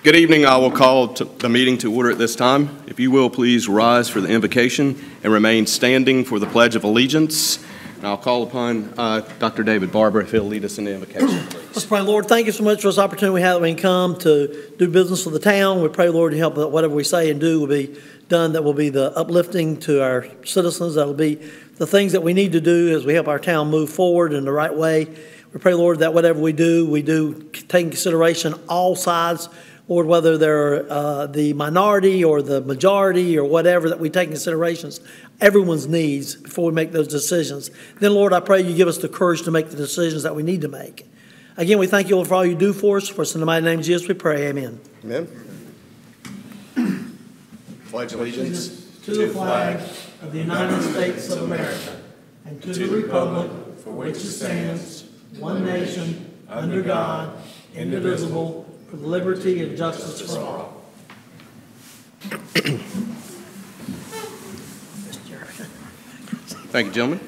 Good evening. I will call the meeting to order at this time. If you will, please rise for the invocation and remain standing for the Pledge of Allegiance. And I'll call upon Dr. David Barber if he'll lead us in the invocation, please. Let's pray. Lord, thank you so much for this opportunity we have that we can come to do business with the town. We pray, Lord, you help that whatever we say and do will be done, that will be the uplifting to our citizens, that will be the things that we need to do as we help our town move forward in the right way. We pray, Lord, that whatever we do take in consideration all sides, Lord, whether they're the minority or the majority or whatever, that we take in considerations everyone's needs before we make those decisions. Then, Lord, I pray you give us the courage to make the decisions that we need to make. Again, we thank you, Lord, for all you do for us. For us in the mighty name of Jesus, we pray. Amen. Amen. Pledge allegiance to the flag of the United States of America and to the republic for which it stands, one nation, under God, indivisible, with liberty and justice for all. Thank you, gentlemen.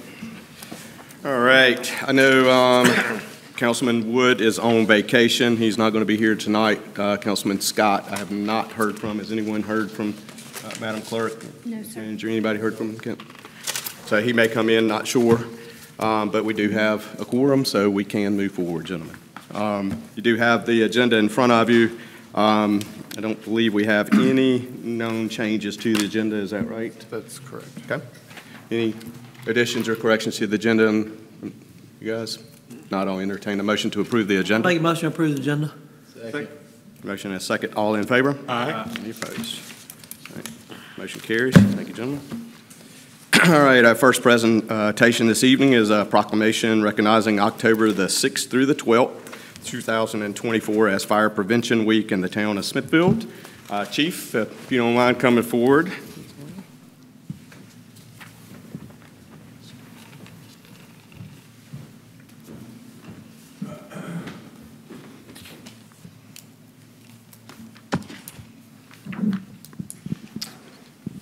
All right. I know Councilman Wood is on vacation. He's not going to be here tonight. Councilman Scott, I have not heard from. Has anyone heard from Madam Clerk? No, sir. Has anybody heard from him? So he may come in, not sure. But we do have a quorum, so we can move forward, gentlemen. You do have the agenda in front of you. I don't believe we have any known changes to the agenda. Is that right? That's correct. Okay. Any additions or corrections to the agenda, you guys? Not, I'll entertain a motion to approve the agenda. Make a motion to approve the agenda. Second. Motion and a second. All in favor? Aye. Any opposed? All right. Motion carries. Thank you, gentlemen. All right, our first presentation this evening is a proclamation recognizing October the 6th through the 12th, 2024 as Fire Prevention Week in the town of Smithfield. Chief, if you don't mind coming forward.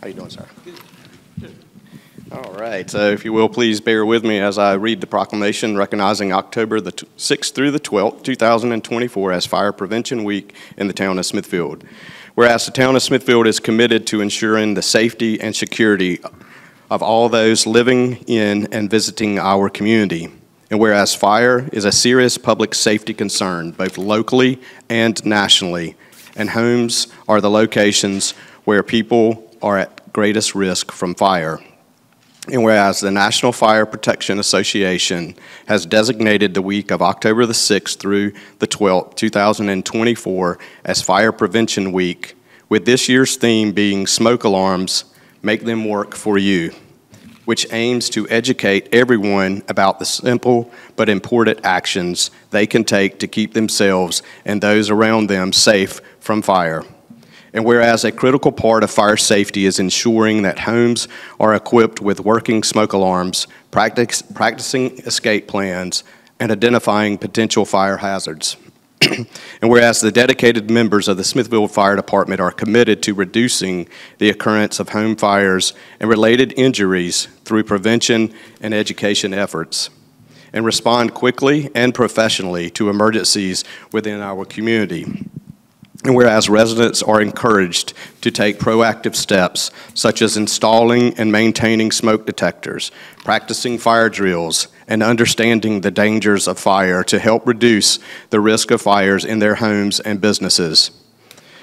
How you doing, sir? Good. All right, so if you will, please bear with me as I read the proclamation recognizing October the 6th through the 12th, 2024 as Fire Prevention Week in the town of Smithfield. Whereas the town of Smithfield is committed to ensuring the safety and security of all those living in and visiting our community. And whereas fire is a serious public safety concern, both locally and nationally, and homes are the locations where people are at greatest risk from fire. And whereas the National Fire Protection Association has designated the week of October the 6th through the 12th, 2024 as Fire Prevention Week, with this year's theme being Smoke Alarms, Make Them Work for You, which aims to educate everyone about the simple but important actions they can take to keep themselves and those around them safe from fire. And whereas a critical part of fire safety is ensuring that homes are equipped with working smoke alarms, practicing escape plans, and identifying potential fire hazards. And whereas the dedicated members of the Smithfield Fire Department are committed to reducing the occurrence of home fires and related injuries through prevention and education efforts, and respond quickly and professionally to emergencies within our community. And whereas residents are encouraged to take proactive steps, such as installing and maintaining smoke detectors, practicing fire drills, and understanding the dangers of fire to help reduce the risk of fires in their homes and businesses.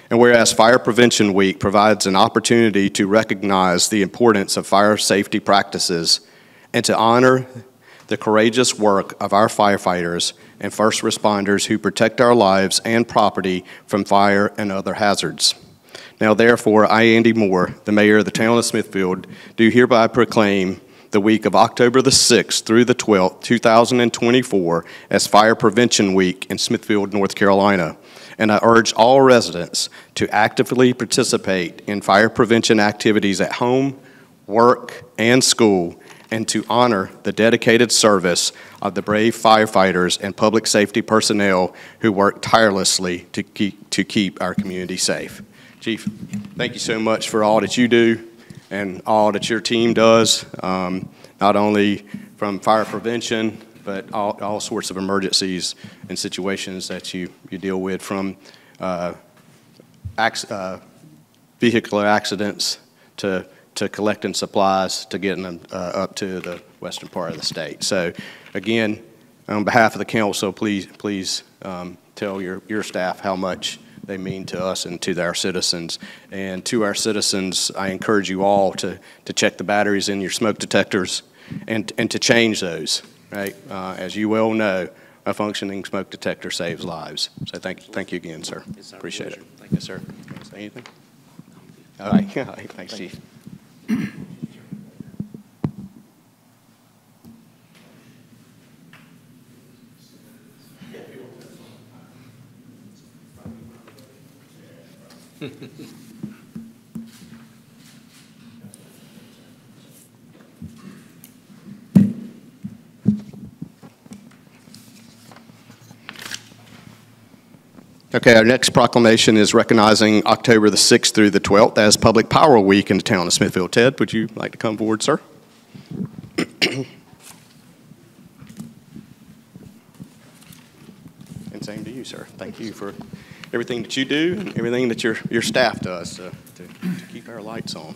And whereas Fire Prevention Week provides an opportunity to recognize the importance of fire safety practices and to honor the courageous work of our firefighters and first responders who protect our lives and property from fire and other hazards. Now, therefore, I, Andy Moore, the mayor of the town of Smithfield, do hereby proclaim the week of October the 6th through the 12th, 2024 as Fire Prevention Week in Smithfield, North Carolina. And I urge all residents to actively participate in fire prevention activities at home, work, and school, and to honor the dedicated service of the brave firefighters and public safety personnel who work tirelessly to keep our community safe. Chief, thank you so much for all that you do and all that your team does, not only from fire prevention, but all sorts of emergencies and situations that you deal with, from vehicular accidents to collecting supplies to getting them up to the western part of the state. So again, on behalf of the council, please tell your staff how much they mean to us and to our citizens. And to our citizens, I encourage you all to check the batteries in your smoke detectors and to change those, right? As you well know, a functioning smoke detector saves lives. So thank you again, sir. Appreciate it. Thank you, sir. Want to say anything? All right. Thanks, Chief. Okay, our next proclamation is recognizing October the 6th through the 12th as Public Power Week in the town of Smithfield. Ted, would you like to come forward, sir? And same to you, sir. Thank you for everything that you do and everything that your staff does to keep our lights on.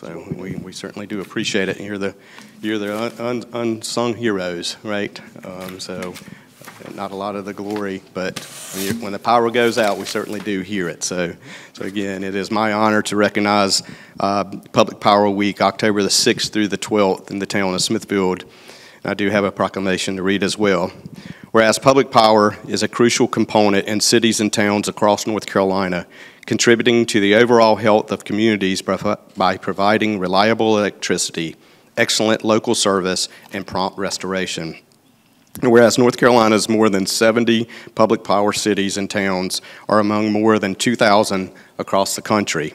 So we certainly do appreciate it. You're the unsung heroes, right? So not a lot of the glory, but when the power goes out, we certainly do hear it. So again, it is my honor to recognize Public Power Week, October the 6th through the 12th in the town of Smithfield. And I do have a proclamation to read as well. Whereas public power is a crucial component in cities and towns across North Carolina, contributing to the overall health of communities by providing reliable electricity, excellent local service, and prompt restoration. And whereas North Carolina's more than 70 public power cities and towns are among more than 2,000 across the country.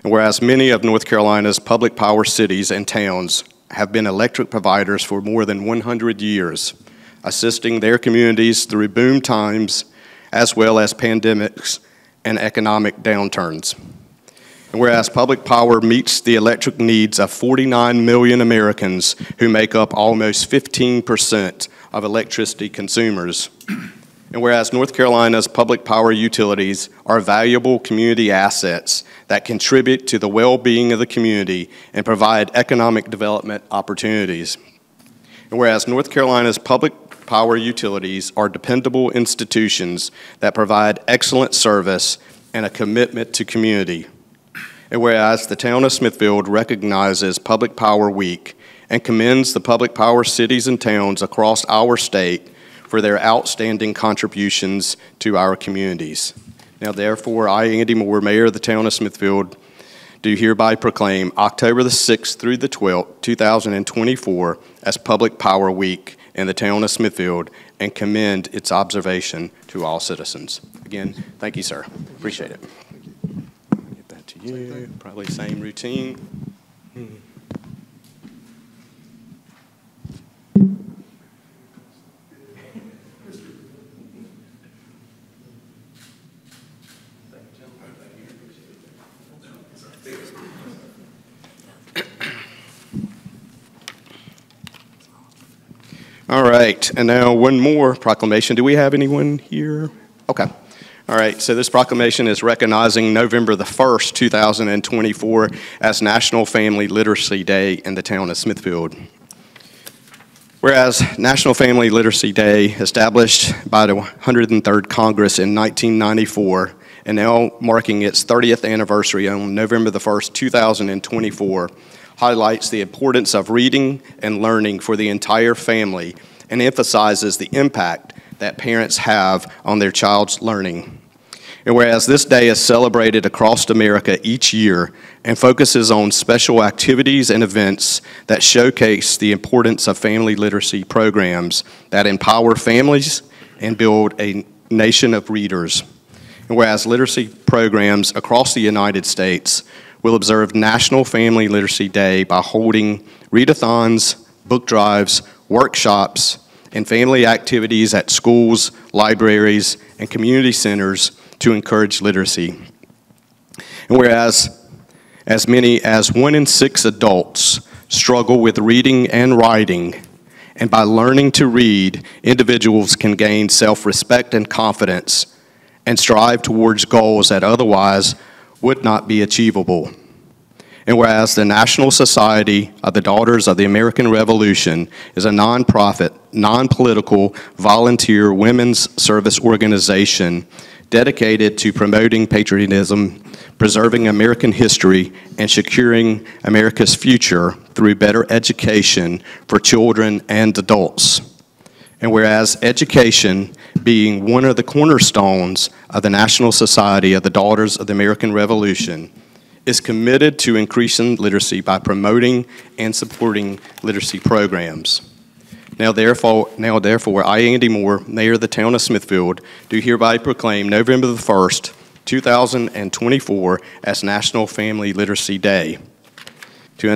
And whereas many of North Carolina's public power cities and towns have been electric providers for more than 100 years, assisting their communities through boom times as well as pandemics and economic downturns. And whereas public power meets the electric needs of 49 million Americans who make up almost 15% of electricity consumers. And whereas North Carolina's public power utilities are valuable community assets that contribute to the well-being of the community and provide economic development opportunities. And whereas North Carolina's public power utilities are dependable institutions that provide excellent service and a commitment to community. And whereas the town of Smithfield recognizes Public Power Week and commends the public power cities and towns across our state for their outstanding contributions to our communities. Now, therefore, I, Andy Moore, Mayor of the town of Smithfield, do hereby proclaim October the 6th through the 12th, 2024 as Public Power Week in the town of Smithfield and commend its observation to all citizens. Again, thank you, sir. Appreciate it. Get that to you. Probably same routine. All right, and now one more proclamation. Do we have anyone here? Okay. All right, so this proclamation is recognizing November the 1st, 2024 as National Family Literacy Day in the town of Smithfield. Whereas National Family Literacy Day, established by the 103rd Congress in 1994, and now marking its 30th anniversary on November the 1st, 2024, highlights the importance of reading and learning for the entire family and emphasizes the impact that parents have on their child's learning. And whereas this day is celebrated across America each year and focuses on special activities and events that showcase the importance of family literacy programs that empower families and build a nation of readers. And whereas literacy programs across the United States will observe National Family Literacy Day by holding readathons, book drives, workshops, and family activities at schools, libraries, and community centers to encourage literacy. And whereas as many as 1 in 6 adults struggle with reading and writing, and by learning to read, individuals can gain self-respect and confidence and strive towards goals that otherwise would not be achievable. And whereas the National Society of the Daughters of the American Revolution is a nonprofit, non-political, volunteer women's service organization dedicated to promoting patriotism, preserving American history, and securing America's future through better education for children and adults. And whereas education, being one of the cornerstones of the National Society of the Daughters of the American Revolution, is committed to increasing literacy by promoting and supporting literacy programs. Now therefore, I, Andy Moore, Mayor of the Town of Smithfield, do hereby proclaim November the 1st, 2024 as National Family Literacy Day. To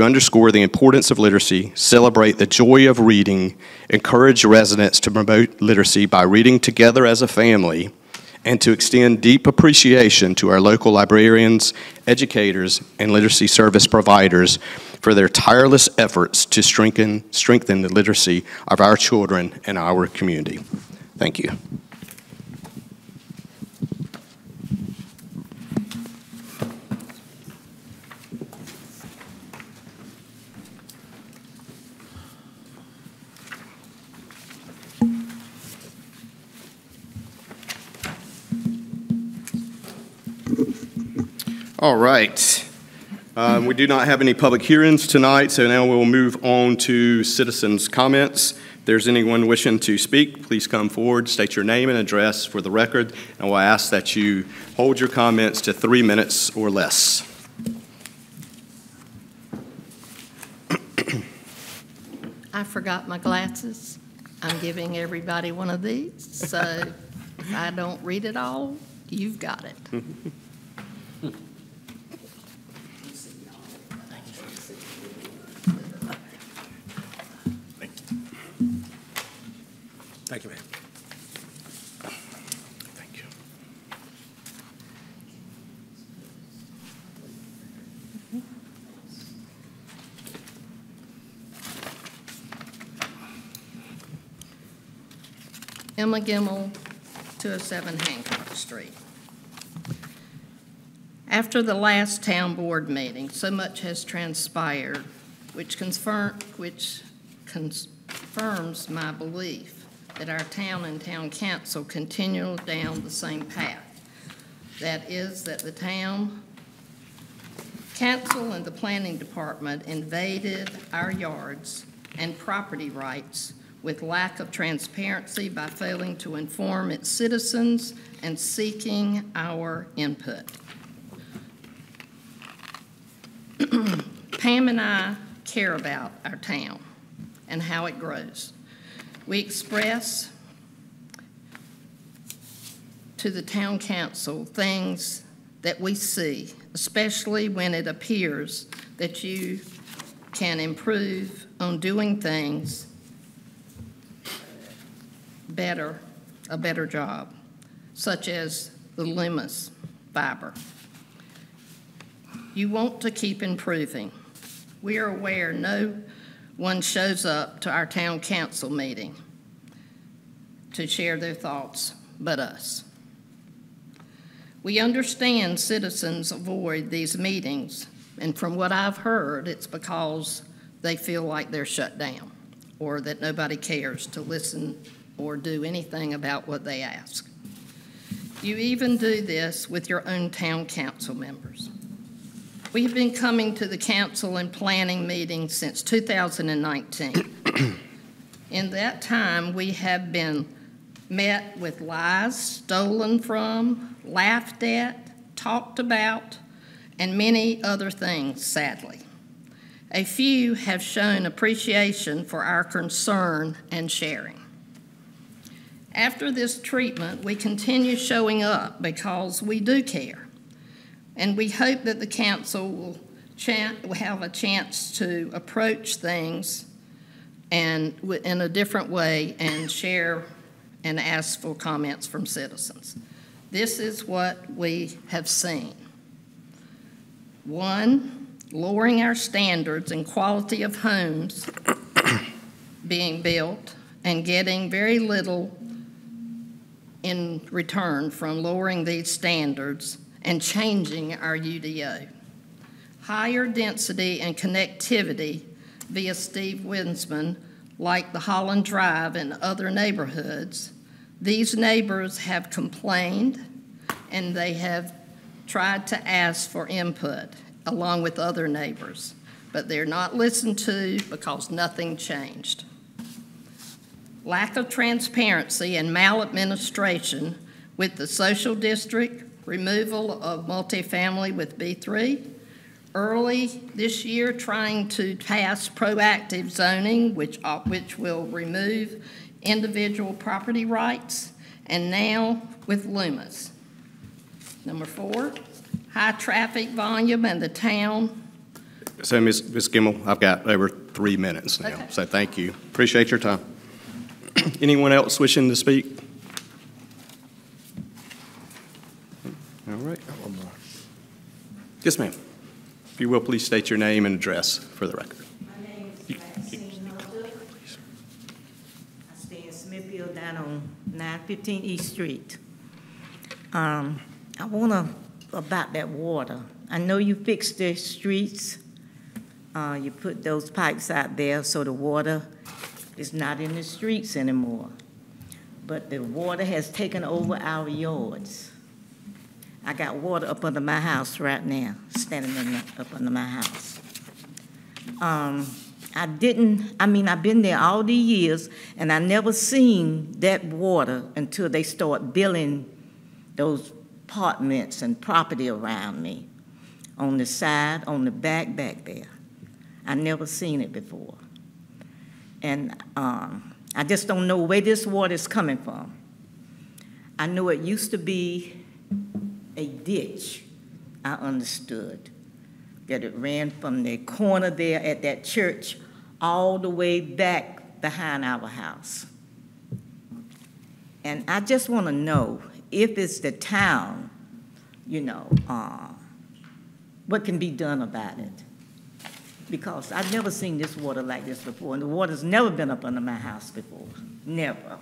underscore the importance of literacy, celebrate the joy of reading, encourage residents to promote literacy by reading together as a family, and to extend deep appreciation to our local librarians, educators, and literacy service providers for their tireless efforts to strengthen the literacy of our children and our community. Thank you. All right. We do not have any public hearings tonight, so now we'll move on to citizens' comments. If there's anyone wishing to speak, please come forward, state your name and address for the record, and we'll ask that you hold your comments to 3 minutes or less. I forgot my glasses. I'm giving everybody one of these, so if I don't read it all, you've got it. Thank you, ma'am. Thank you. Emma Gimmel, 207 Hancock Street. After the last town board meeting, so much has transpired, which confirms my belief that our town and town council continue down the same path. That is that the town council and the planning department invaded our yards and property rights with lack of transparency by failing to inform its citizens and seeking our input. Pam and I care about our town and how it grows. We express to the town council things that we see, especially when it appears that you can improve on doing things better, a better job, such as the Loomis fiber. You want to keep improving. We are aware no one shows up to our town council meeting to share their thoughts but us. We understand citizens avoid these meetings, and from what I've heard, it's because they feel like they're shut down or that nobody cares to listen or do anything about what they ask. You even do this with your own town council members. We've been coming to the council and planning meetings since 2019. In that time, we have been met with lies, stolen from, laughed at, talked about, and many other things, sadly. A few have shown appreciation for our concern and sharing. After this treatment, we continue showing up because we do care. And we hope that the council will have a chance to approach things and in a different way and share and ask for comments from citizens. This is what we have seen. One, lowering our standards and quality of homes being built and getting very little in return from lowering these standards and changing our UDO. Higher density and connectivity via Steve Winsman, like the Holland Drive and other neighborhoods, these neighbors have complained and they have tried to ask for input along with other neighbors, but they're not listened to because nothing changed. Lack of transparency and maladministration with the social district, removal of multifamily with B3, early this year trying to pass proactive zoning, which will remove individual property rights, and now with Loomis. Number 4, high traffic volume in the town. So, Ms. Gimmel, I've got over 3 minutes now, Okay. so thank you. Appreciate your time. Anyone else wishing to speak? All right. Yes, ma'am. If you will, please state your name and address for the record. My name is Maxine Melder. I stay in Smithfield down on 915 East Street. I want about that water. I know you fixed the streets. You put those pipes out there so the water is not in the streets anymore. But the water has taken over our yards. I got water up under my house right now, standing up under my house. I've been there all these years, and I never seen that water until they start building those apartments and property around me, on the side, on the back there. I never seen it before. And I just don't know where this water is coming from. I know it used to be a ditch, I understood, that it ran from the corner there at that church all the way back behind our house. And I just want to know if it's the town, what can be done about it? Because I've never seen this water like this before, and the water's never been up under my house before, never.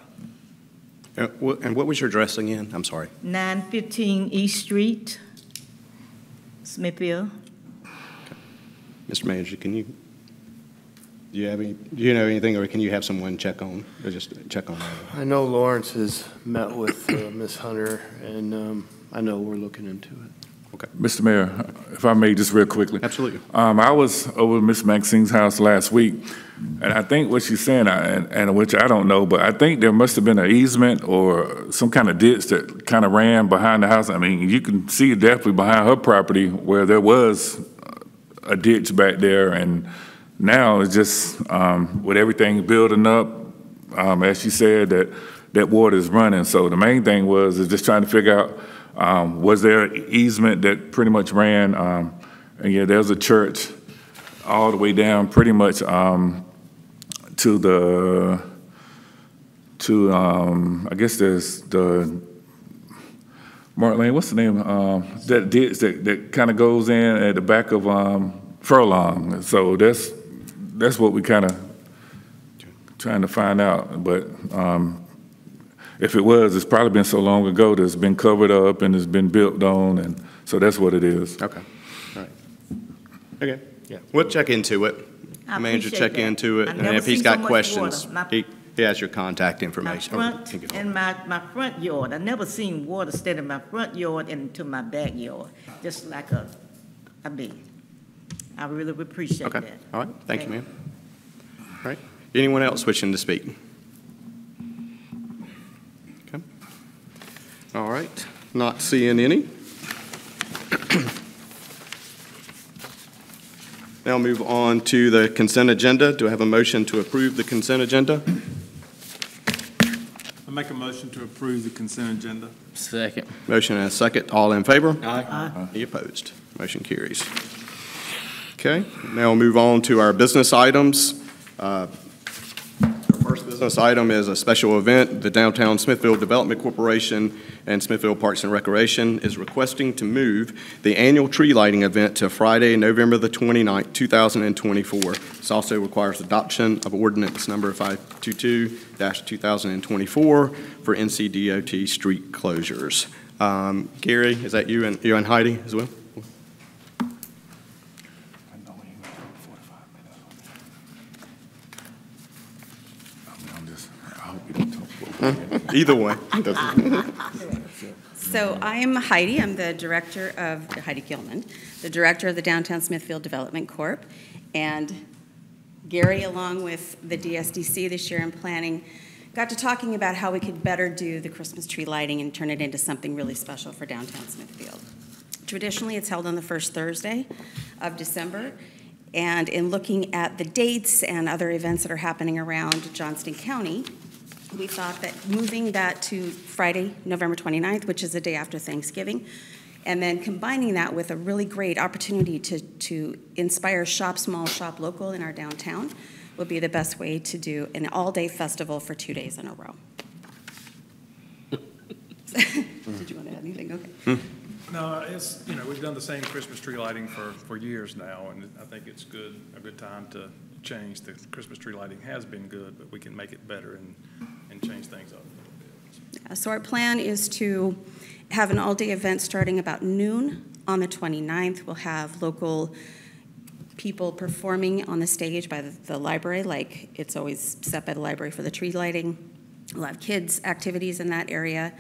And what was your address again? I'm sorry. 915 East Street, Smithfield. Mr. Manager, do you know anything, or can you have someone check on that? I know Lawrence has met with Ms. Hunter, and I know we're looking into it. Okay. Mr. Mayor, if I may, just real quickly. Absolutely. I was over at Ms. Maxine's house last week, and I think what she's saying, and which I don't know, but I think there must have been an easement or some kind of ditch that kind of ran behind the house. I mean, you can see definitely behind her property where there was a ditch back there, and now it's just with everything building up, as she said, that water is running. So the main thing is just trying to figure out, was there an easement that pretty much ran, and yeah, there's a church all the way down pretty much to I guess there's the Mark Lane, what's the name? That ditch that kind of goes in at the back of Furlong. So that's what we kind of trying to find out. But if it was, it's probably been so long ago that it's been covered up and it's been built on, and so that's what it is. Okay. All right. Okay. Yeah. We'll check into it. I Manager appreciate check that. into it, I've and never if he's seen got so much questions, water. he has your contact My information. front He can- and my front yard, I never seen water stay in my front yard into my backyard, just like a bee. I really appreciate Okay. that. All right. Thank you, ma'am. All right. Anyone else wishing to speak? Okay. All right. Not seeing any. Now move on to the consent agenda. Do I have a motion to approve the consent agenda? I make a motion to approve the consent agenda. Second. Motion and a second. All in favor? Aye. Any opposed? Motion carries. Okay, now we'll move on to our business items. First First business item is a special event. The Downtown Smithfield Development Corporation and Smithfield Parks and Recreation is requesting to move the annual tree lighting event to Friday, November the 29th, 2024. This also requires adoption of ordinance number 522-2024 for NCDOT street closures. Gary, is that you and Heidi as well? Either way. So I am Heidi. I'm the director of, Heidi Gilman, the director of the Downtown Smithfield Development Corp. And Gary, along with the DSDC this year in planning, got to talking about how we could better do the Christmas tree lighting and turn it into something really special for downtown Smithfield. Traditionally, it's held on the first Thursday of December. And in looking at the dates and other events that are happening around Johnston County, we thought that moving that to Friday, November 29th, which is the day after Thanksgiving, and then combining that with a really great opportunity to inspire shop small, shop local in our downtown would be the best way to do an all-day festival for 2 days in a row. Did you want to add anything? Okay. No, it's, we've done the same Christmas tree lighting for years now, and I think it's a good time to change. The Christmas tree lighting has been good, but we can make it better and change things up a little bit. So our plan is to have an all-day event starting about noon on the 29th. We'll have local people performing on the stage by the library, like it's always set by the library for the tree lighting. We'll have kids' activities in that area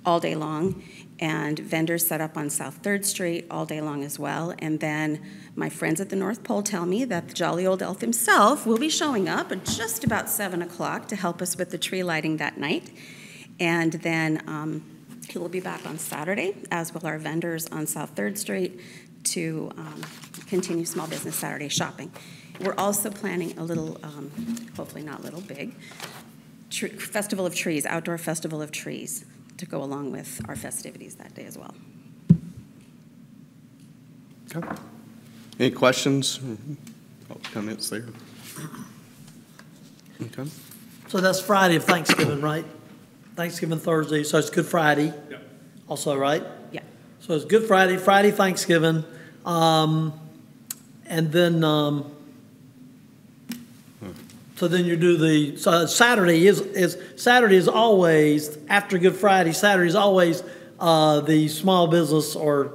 all day long, and vendors set up on South 3rd Street all day long as well. And then my friends at the North Pole tell me that the jolly old elf himself will be showing up at just about 7 o'clock to help us with the tree lighting that night. And then he will be back on Saturday, as will our vendors on South 3rd Street, to continue Small Business Saturday shopping. We're also planning a little, hopefully not little, big, festival of trees, outdoor festival of trees, to go along with our festivities that day as well. Okay. Any questions? Comments there? Okay. So that's Friday of Thanksgiving, right? Thanksgiving Thursday, so it's Good Friday. Yep. Also, right? Yeah. So it's Good Friday, Thanksgiving, and then so then you do Saturday is always after Good Friday. Saturday is always the small business, or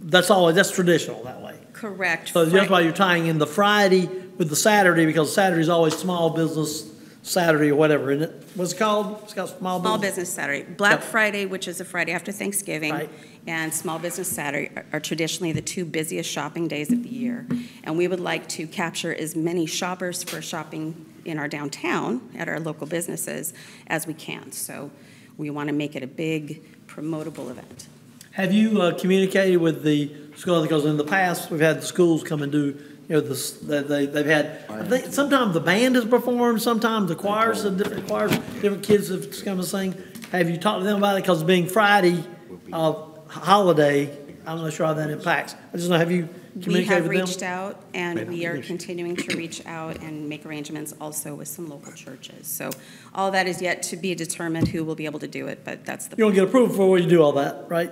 that's traditional that way. Correct. So that's why you're tying in the Friday with the Saturday, because Saturday is always Small Business Saturday or whatever, isn't it? What's it called? It's called Small Business Saturday. Black Yep. Friday, which is the Friday after Thanksgiving, Right. and Small Business Saturday are traditionally the two busiest shopping days of the year. And we would like to capture as many shoppers for shopping in our downtown at our local businesses as we can. So we want to make it a big promotable event. Have you communicated with the school? Because in the past, we've had the schools come and do, they've had, I think sometimes the band has performed, sometimes the choirs, different choirs, different kids have come and sing. Have you talked to them about it? Because being Friday, holiday, I'm not sure how that impacts. I just know, have you communicated with them? We have reached out, and we are continuing to reach out and make arrangements also with some local churches. So all that is yet to be determined who will be able to do it, but that's the You don't get approval before you do all that, right?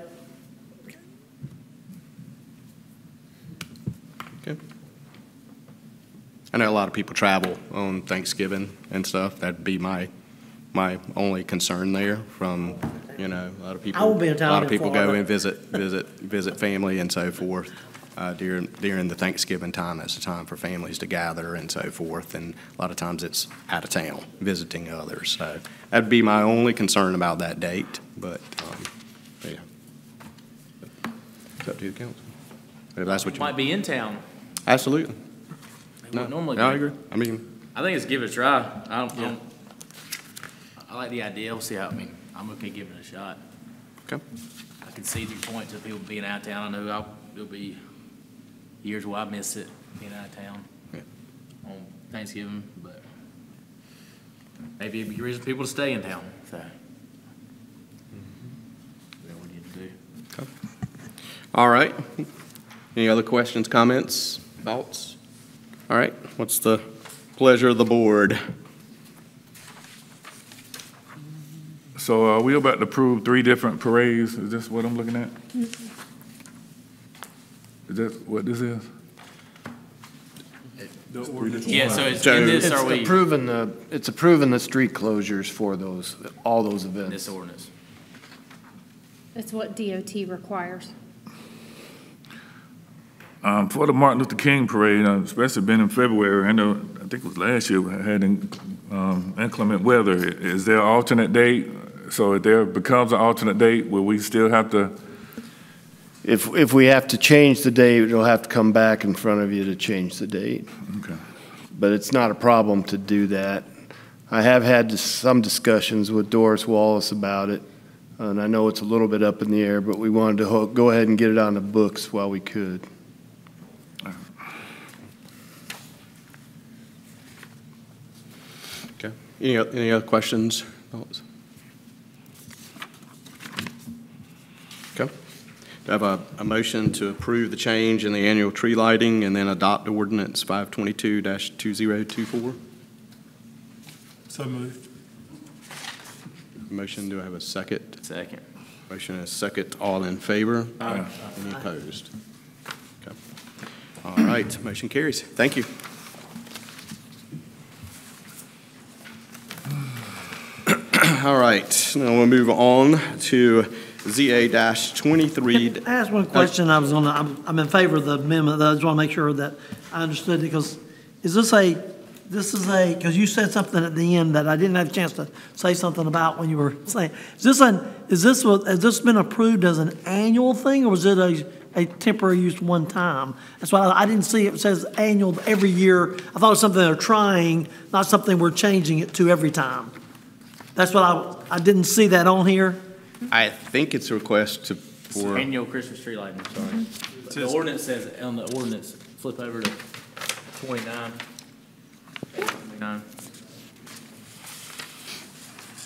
Okay. I know a lot of people travel on Thanksgiving and stuff. That'd be my only concern there. From a lot of people. I will be in town A lot in of people Florida. go and visit family and so forth during the Thanksgiving time. That's the time for families to gather and so forth. And a lot of times it's out of town visiting others. So that'd be my only concern about that date. But yeah, it's up to the council. If that's what you Might be in town. Absolutely. They would normally I be. agree. I mean, I think it's give it a try. I like the idea. We'll see how, I'm okay giving it a shot. okay. I can see the point to people being out of town. I know there'll be years where I miss it, being out of town Yeah. on Thanksgiving, but maybe it'd be a reason for people to stay in town, so. That's what we need to do. All right. Any other questions, comments, thoughts? All right. What's the pleasure of the board? So are we about to approve 3 different parades? Is this what I'm looking at? Is that what this is? Yeah, so it's So in this, It's are we, approving the street closures for those, all those events. this ordinance? That's what DOT requires. For the Martin Luther King parade, especially been in February, I know, I think it was last year, we had inclement weather. Is there an alternate date? So if there becomes an alternate date, will we still have to? If we have to change the date, it'll have to come back in front of you to change the date. Okay. But it's not a problem to do that. I have had some discussions with Doris Wallace about it, and I know it's a little bit up in the air, but we wanted to go ahead and get it on the books while we could. Okay. Any other questions, thoughts? Okay. Do I have a motion to approve the change in the annual tree lighting and then adopt ordinance 522-2024? So moved. Motion, do I have a second? Second. Motion is second. All in favor? Aye. Any opposed? Okay. All right, motion carries. Thank you. All right, now we'll move on to ZA-23. Can I ask one question? I'm in favor of the amendment. I just want to make sure that I understood it, because because you said something at the end that I didn't have a chance to say something about when you were saying. Has this been approved as an annual thing, or was it a temporary use one time? That's why I didn't see it says annual every year. I thought it was something they're trying, not something we're changing it to every time. That's what I didn't see that on here. I think it's a request for, Annual Christmas tree lighting, sorry. The ordinance says, on the ordinance, flip over to 29. 29. It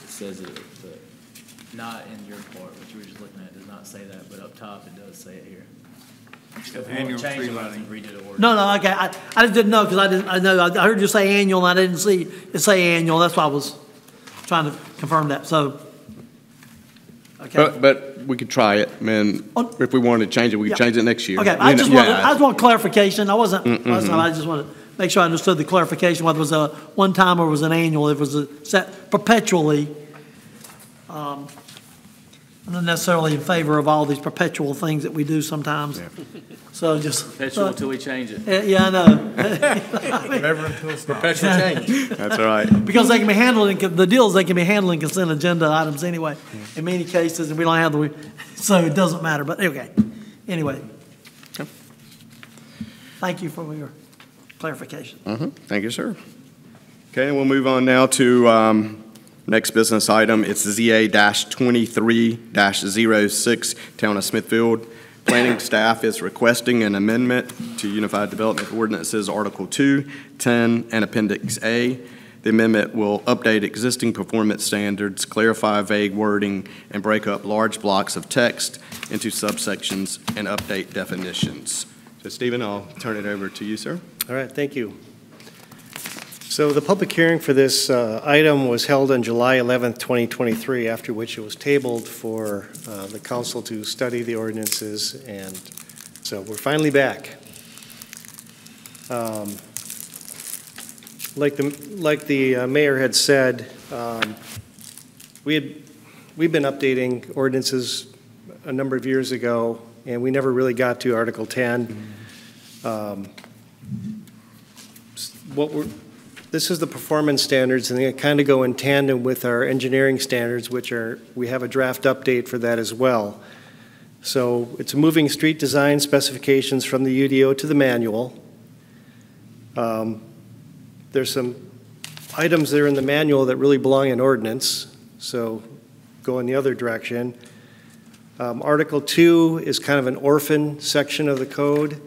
says it, but not in your part, what you were just looking at, does not say that, but up top it does say it here. If you want to change it, I can redo the ordinance. No, okay. I just didn't know, because I heard you say annual and I didn't see it say annual. That's why I was trying to confirm that. So, okay. but we could try it. I mean, if we wanted to change it, we could change it next year. Okay, I just want clarification. I just want to make sure I understood the clarification, whether it was a one-time or was an annual. If it was a set perpetually. I'm not necessarily in favor of all these perpetual things that we do sometimes. Yeah. So just Perpetual until we change it. Yeah, I know. Never until it's not. Perpetual change. That's all right. Because they can be handled the deal is they can be handling consent agenda items anyway, in many cases, and we don't have so it doesn't matter. But okay, anyway. Okay. Thank you for your clarification. Thank you, sir. Okay, we'll move on now to next business item. It's ZA-23-06, Town of Smithfield. Planning staff is requesting an amendment to Unified Development Ordinances Article 2, 10, and Appendix A. The amendment will update existing performance standards, clarify vague wording, and break up large blocks of text into subsections and update definitions. So, Stephen, I'll turn it over to you, sir. All right, thank you. So the public hearing for this item was held on July 11th, 2023, after which it was tabled for the council to study the ordinances, and so we're finally back. Like the mayor had said, we've been updating ordinances a number of years ago, and we never really got to Article 10. This is the performance standards, and they kind of go in tandem with our engineering standards, we have a draft update for that as well. So it's moving street design specifications from the UDO to the manual. There's some items that are in the manual that really belong in ordinance, so go in the other direction. Article 2 is kind of an orphan section of the code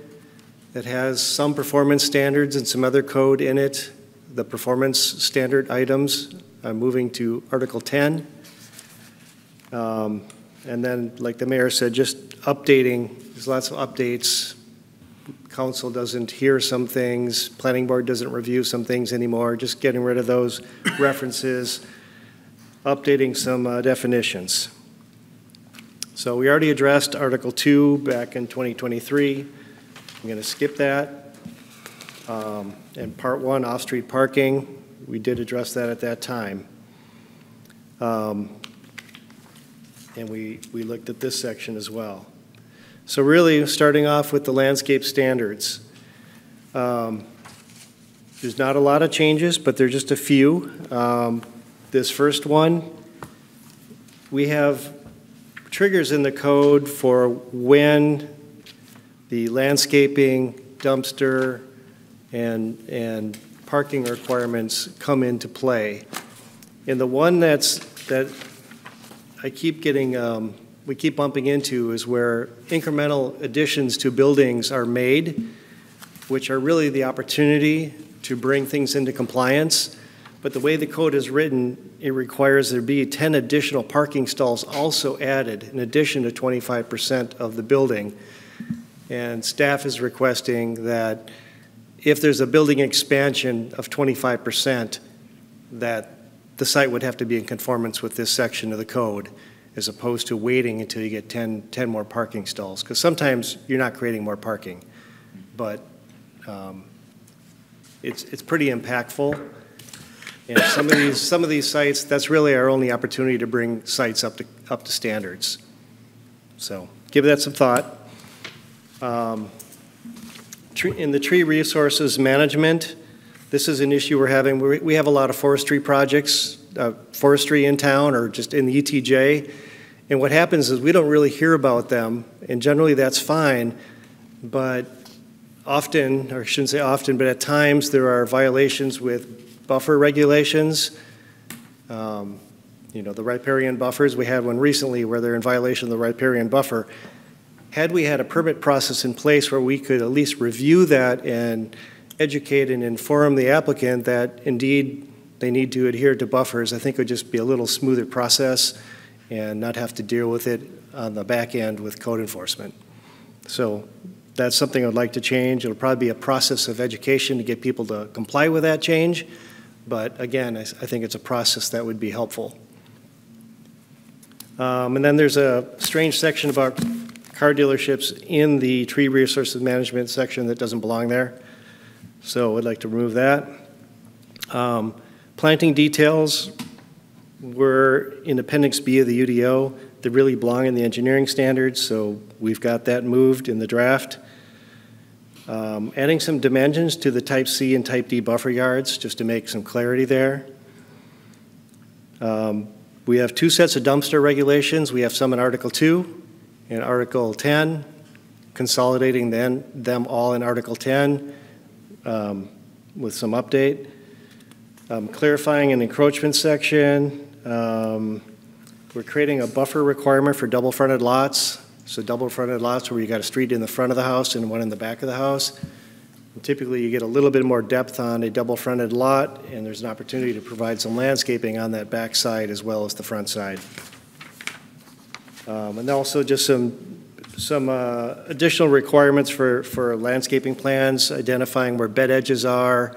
that has some performance standards and some other code in it. The performance standard items are moving to Article 10. And then, like the mayor said, just updating, there's lots of updates. Council doesn't hear some things, planning board doesn't review some things anymore, just getting rid of those references. updating some definitions. So we already addressed Article 2 back in 2023. I'm going to skip that. And Part 1, off-street parking, we did address that at that time. And we looked at this section as well. So really, starting off with the landscape standards. There's not a lot of changes, but there's just a few. This first one, we have triggers in the code for when the landscaping, dumpster, and parking requirements come into play. And the one that I keep getting, we keep bumping into is where incremental additions to buildings are made, which are really the opportunity to bring things into compliance. But the way the code is written, it requires there be 10 additional parking stalls also added in addition to 25% of the building. And staff is requesting that if there's a building expansion of 25%, that the site would have to be in conformance with this section of the code, as opposed to waiting until you get 10 more parking stalls. Because sometimes you're not creating more parking, but it's pretty impactful. And some of these sites, that's really our only opportunity to bring sites up to standards. So give that some thought. In the tree resources management, this is an issue we're having. We have a lot of forestry projects, forestry in town or just in the ETJ. And what happens is we don't really hear about them, and generally that's fine, but often, or I shouldn't say often, but at times there are violations with buffer regulations. You know, the riparian buffers. We had one recently where they're in violation of the riparian buffer. Had we had a permit process in place where we could at least review that and educate and inform the applicant that indeed they need to adhere to buffers, I think it would just be a little smoother process and not have to deal with it on the back end with code enforcement. So that's something I'd like to change. It'll probably be a process of education to get people to comply with that change. But again, I think it's a process that would be helpful. And then there's a strange section about car dealerships in the tree resources management section that doesn't belong there. So I'd like to remove that. Planting details were in Appendix B of the UDO. They really belong in the engineering standards, so we've got that moved in the draft. Adding some dimensions to the Type C and Type D buffer yards, just to make some clarity there. We have two sets of dumpster regulations. We have some in Article 2 and Article 10, consolidating them all in Article 10 with some update. Clarifying an encroachment section. We're creating a buffer requirement for double-fronted lots. So double-fronted lots where you got a street in the front of the house and one in the back of the house. And typically you get a little bit more depth on a double-fronted lot, and there's an opportunity to provide some landscaping on that back side as well as the front side. And also just some additional requirements for landscaping plans, identifying where bed edges are,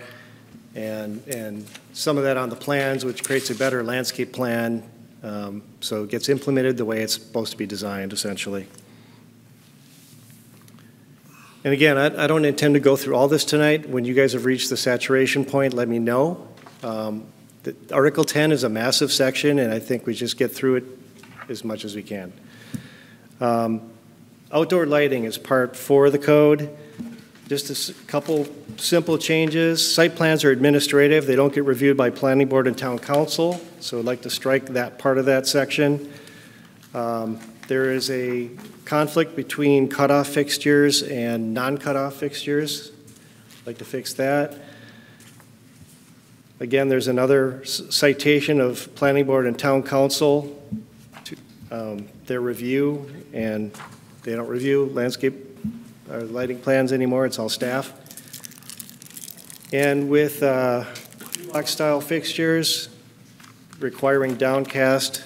and some of that on the plans, which creates a better landscape plan, so it gets implemented the way it's supposed to be designed, essentially. And again, I don't intend to go through all this tonight. When you guys have reached the saturation point, let me know. Article 10 is a massive section, and I think we just get through it as much as we can. Outdoor lighting is Part 4 of the code. Just a couple simple changes. Site plans are administrative. They don't get reviewed by planning board and town council, so I'd like to strike that part of that section. There is a conflict between cutoff fixtures and non-cutoff fixtures. I'd like to fix that. Again, there's another citation of planning board and town council to their review, and they don't review landscape or lighting plans anymore. It's all staff. And with box style fixtures requiring downcast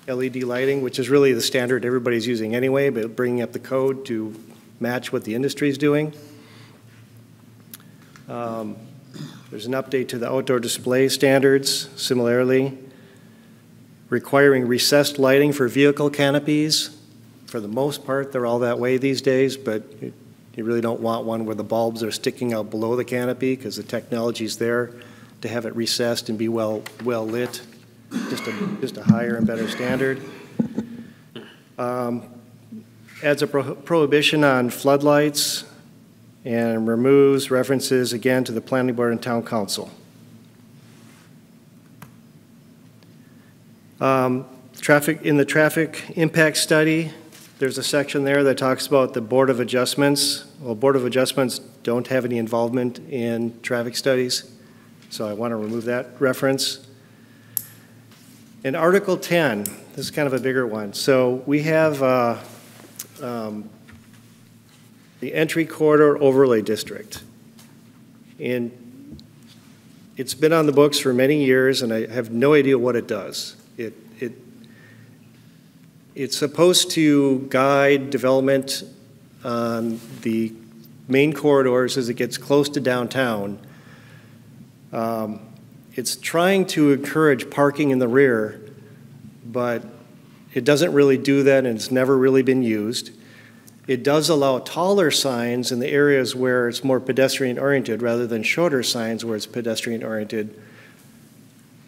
LED lighting, which is really the standard everybody's using anyway, but bringing up the code to match what the industry is doing. There's an update to the outdoor display standards, similarly. requiring recessed lighting for vehicle canopies. For the most part, they're all that way these days, but you really don't want one where the bulbs are sticking out below the canopy because the technology's there to have it recessed and be well lit, just a higher and better standard. Adds a prohibition on floodlights and removes references again to the planning board and town council. In the traffic impact study, there's a section there that talks about the Board of Adjustments. Well, Board of Adjustments don't have any involvement in traffic studies, so I want to remove that reference. In Article 10, this is kind of a bigger one. So we have the Entry Corridor Overlay District. And it's been on the books for many years, and I have no idea what it does. It's supposed to guide development on the main corridors as it gets close to downtown. It's trying to encourage parking in the rear, but it doesn't really do that, and it's never really been used. It does allow taller signs in the areas where it's more pedestrian-oriented rather than shorter signs where it's pedestrian-oriented.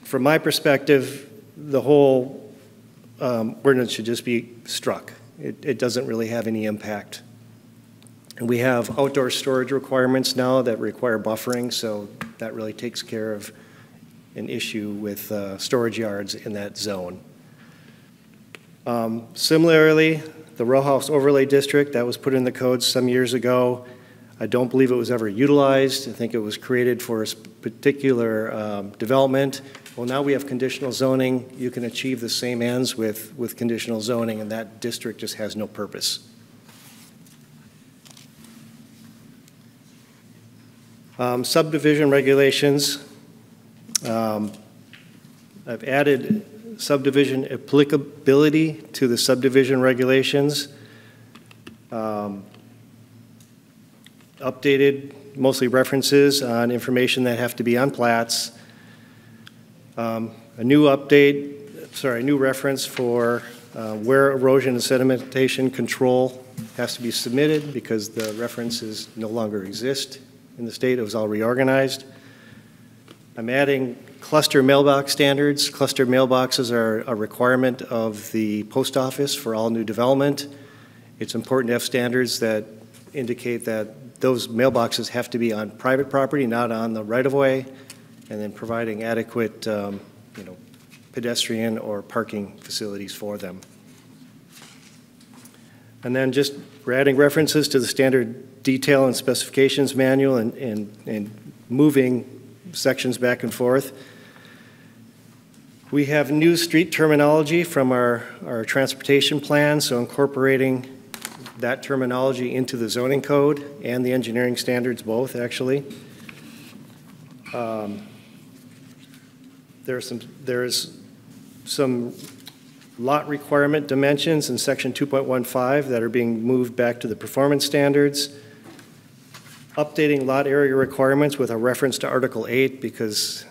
From my perspective, the whole ordinance should just be struck. It doesn't really have any impact. And we have outdoor storage requirements now that require buffering, so that really takes care of an issue with storage yards in that zone. Similarly, the row house overlay district, that was put in the code some years ago. I don't believe it was ever utilized. I think it was created for a particular development. Well, now we have conditional zoning. You can achieve the same ends with conditional zoning, and that district just has no purpose. Subdivision regulations. I've added subdivision applicability to the subdivision regulations. Updated mostly references on information that have to be on plats. A new reference for where erosion and sedimentation control has to be submitted because the references no longer exist in the state. It was all reorganized. I'm adding cluster mailbox standards. Cluster mailboxes are a requirement of the post office for all new development. It's important to have standards that indicate that those mailboxes have to be on private property, not on the right-of-way, and then providing adequate pedestrian or parking facilities for them. And then we're adding references to the standard detail and specifications manual and moving sections back and forth. We have new street terminology from our transportation plan, so incorporating that terminology into the zoning code and the engineering standards both, actually. There's some lot requirement dimensions in section 2.15 that are being moved back to the performance standards. Updating lot area requirements with a reference to Article 8 because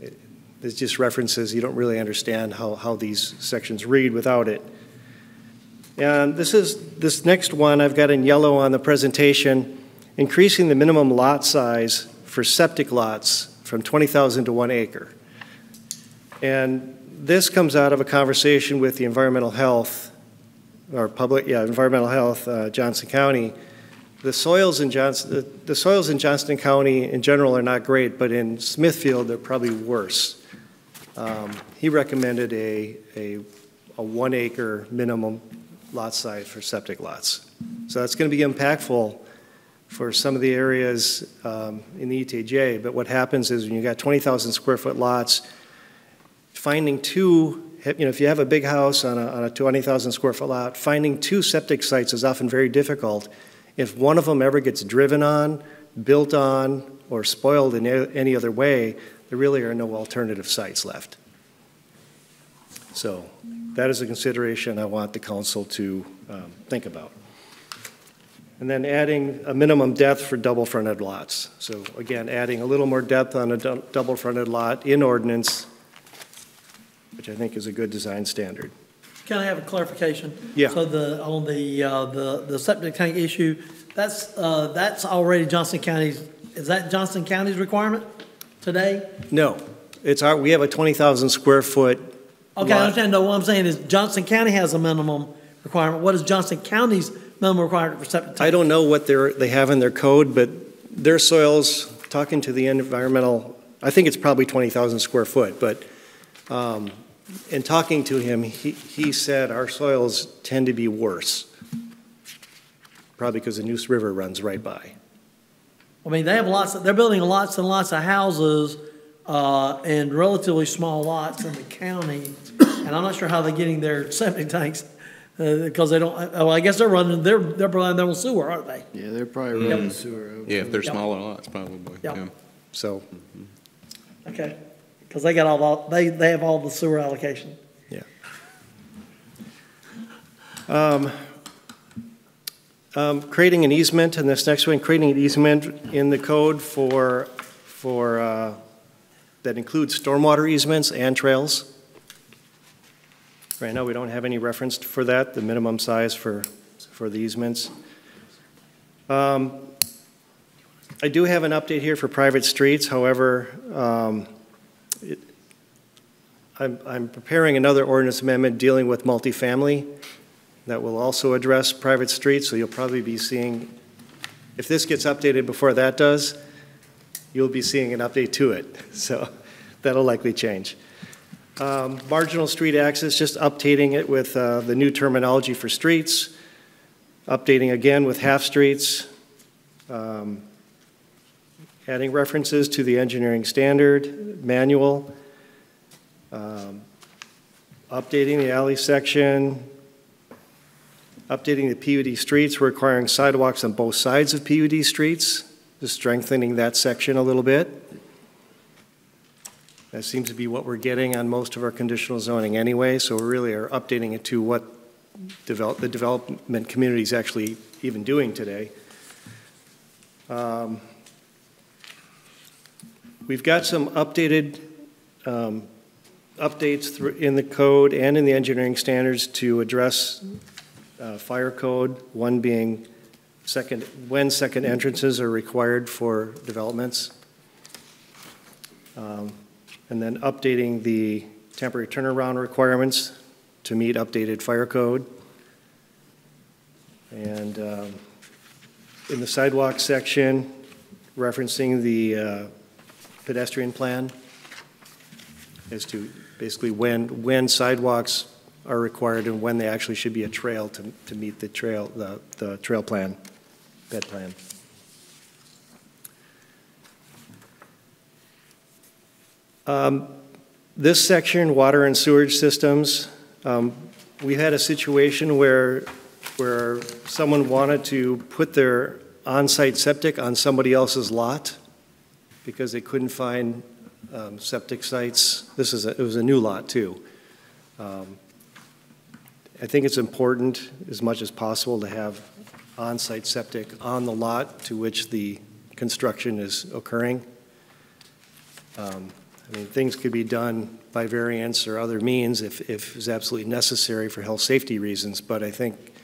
it just references, you don't really understand how these sections read without it. And this next one I've got in yellow on the presentation, increasing the minimum lot size for septic lots from 20,000 to 1 acre. And this comes out of a conversation with the environmental health, Johnson County. The soils in Johnston County in general are not great, but in Smithfield they're probably worse. He recommended a 1 acre minimum lot size for septic lots. So that's going to be impactful for some of the areas in the ETJ. But what happens is when you got 20,000 square foot lots, finding two, if you have a big house on a 20,000 square foot lot, finding two septic sites is often very difficult. If one of them ever gets driven on, built on, or spoiled in any other way, there really are no alternative sites left. So that is a consideration I want the council to think about. And then adding a minimum depth for double fronted lots. So again, adding a little more depth on a double fronted lot in ordinance which I think is a good design standard. Can I have a clarification? Yeah. So on the septic tank issue, that's already Johnson County's, is that Johnson County's requirement today? No, we have a 20,000 square foot Okay, I lot. understand. No, what I'm saying is Johnson County has a minimum requirement. What is Johnson County's minimum requirement for septic tanks? I don't know what they have in their code, but their soils, talking to the environmental, I think it's probably 20,000 square foot, but in talking to him, he said our soils tend to be worse, probably because the Neuse River runs right by. I mean, they have they're building lots and lots of houses and relatively small lots in the county, and I'm not sure how they're getting their septic tanks because they don't, well, I guess they're running their own sewer, aren't they? Yeah, they're probably running sewer out. Yeah, if they're Yep. smaller lots, probably. Yep. Yeah. So, Okay, because they got they have all the sewer allocation. yeah. Creating an easement, and this next one, creating an easement in the code for that includes stormwater easements and trails. Right now, we don't have any reference for that, the minimum size for the easements. I do have an update here for private streets. However, I'm preparing another ordinance amendment dealing with multifamily that will also address private streets, so you'll probably be seeing, if this gets updated before that does, you'll be seeing an update to it. So that'll likely change. Marginal street access, just updating it with the new terminology for streets, updating again with half streets, adding references to the engineering standard manual, updating the alley section, updating the PUD streets, requiring sidewalks on both sides of PUD streets, just strengthening that section a little bit. That seems to be what we're getting on most of our conditional zoning anyway, so we really are updating it to what the development community is actually even doing today. We've got some updated updates in the code and in the engineering standards to address fire code, one being when second entrances are required for developments. And then updating the temporary turnaround requirements to meet updated fire code. And in the sidewalk section, referencing the pedestrian plan as to basically when sidewalks are required and when they actually should be a trail to meet the trail plan, bed plan. This section, water and sewage systems, we had a situation where someone wanted to put their on-site septic on somebody else's lot because they couldn't find septic sites. It was a new lot too. I think it's important as much as possible to have on-site septic on the lot to which the construction is occurring. I mean, things could be done by variance or other means if it's absolutely necessary for health safety reasons, but I think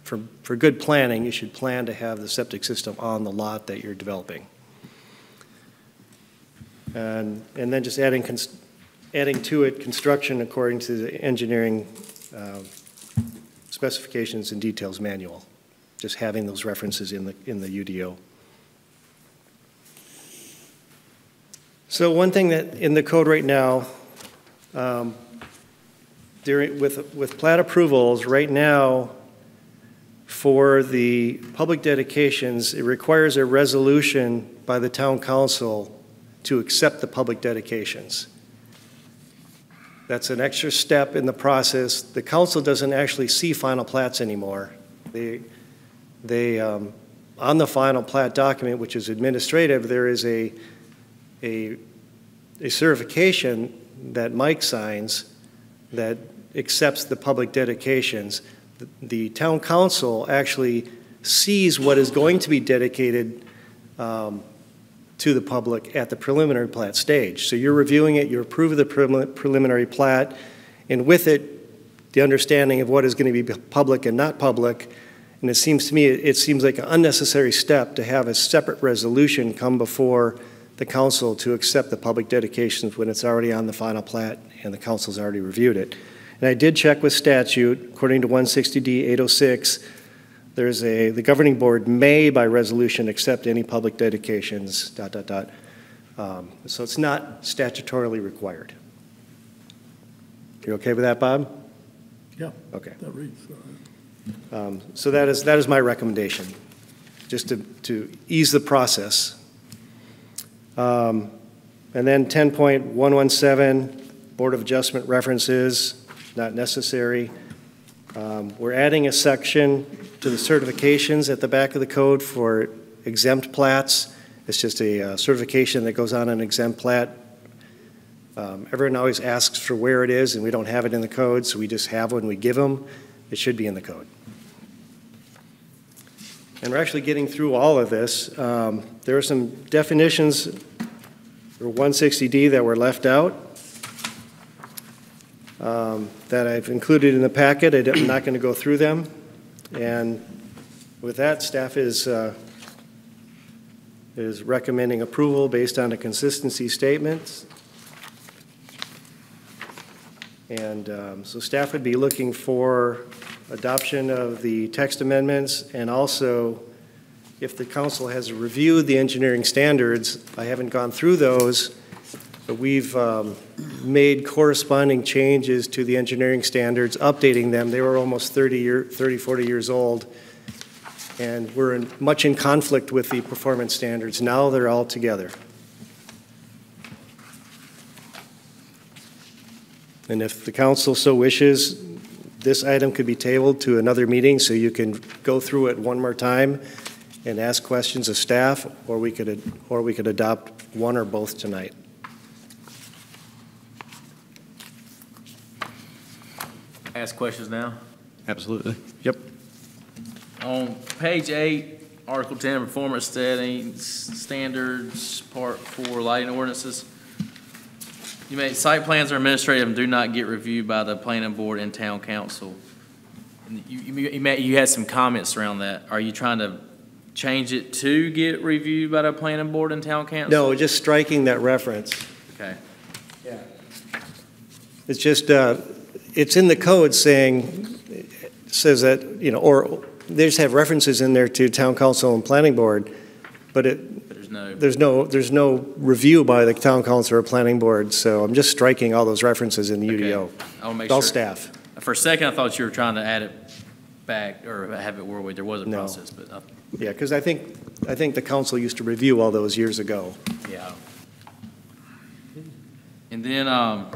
for good planning, you should plan to have the septic system on the lot that you're developing. And then just adding to it construction according to the engineering specifications and details manual, just having those references in the UDO. So one thing that in the code right now, with plat approvals, right now for the public dedications, it requires a resolution by the town council to accept the public dedications. That's an extra step in the process. The council doesn't actually see final plats anymore. They on the final plat document, which is administrative, there is a certification that Mike signs that accepts the public dedications. The town council actually sees what is going to be dedicated to the public at the preliminary plat stage. So you're reviewing it, you approve of the preliminary plat, and with it, the understanding of what is going to be public and not public. And it seems to me, it seems like an unnecessary step to have a separate resolution come before the council to accept the public dedications when it's already on the final plat and the council's already reviewed it. And I did check with statute, according to 160D 806, the governing board may by resolution accept any public dedications, ... So it's not statutorily required. You okay with that, Bob? Yeah. Okay. That reads, So that is my recommendation, just to ease the process. And then 10.117, Board of Adjustment references, not necessary. We're adding a section to the certifications at the back of the code for exempt plats. It's just a certification that goes on an exempt plat. Everyone always asks for where it is, and we don't have it in the code, so we just have one, we give them. It should be in the code. And we're actually getting through all of this. There are some definitions for 160D that were left out that I've included in the packet. I'm not going to go through them. And with that, staff is recommending approval based on a consistency statement. And so staff would be looking for adoption of the text amendments, and also if the council has reviewed the engineering standards, I haven't gone through those, but we've made corresponding changes to the engineering standards, updating them. They were almost 30, 40 years old, and we're much in conflict with the performance standards. Now they're all together. And if the council so wishes, this item could be tabled to another meeting so you can go through it one more time and ask questions of staff, or we could adopt one or both tonight. Ask questions now? Absolutely. Yep. On page 8, Article 10, Performance Settings, Standards, Part 4, Lighting Ordinances. You made site plans are administrative and do not get reviewed by the planning board and town council. And you had some comments around that. Are you trying to change it to get reviewed by the planning board and town council? No, just striking that reference. Okay. Yeah. It's just, it's in the code saying, it says that, you know, or they just have references in there to town council and planning board, but there's no review by the town council or planning board, so I'm just striking all those references in the UDO. I'll make all sure. Staff. For a second, I thought you were trying to add it back or have it where there was a No. process, but Yeah, because I think the council used to review all those years ago. yeah. And then on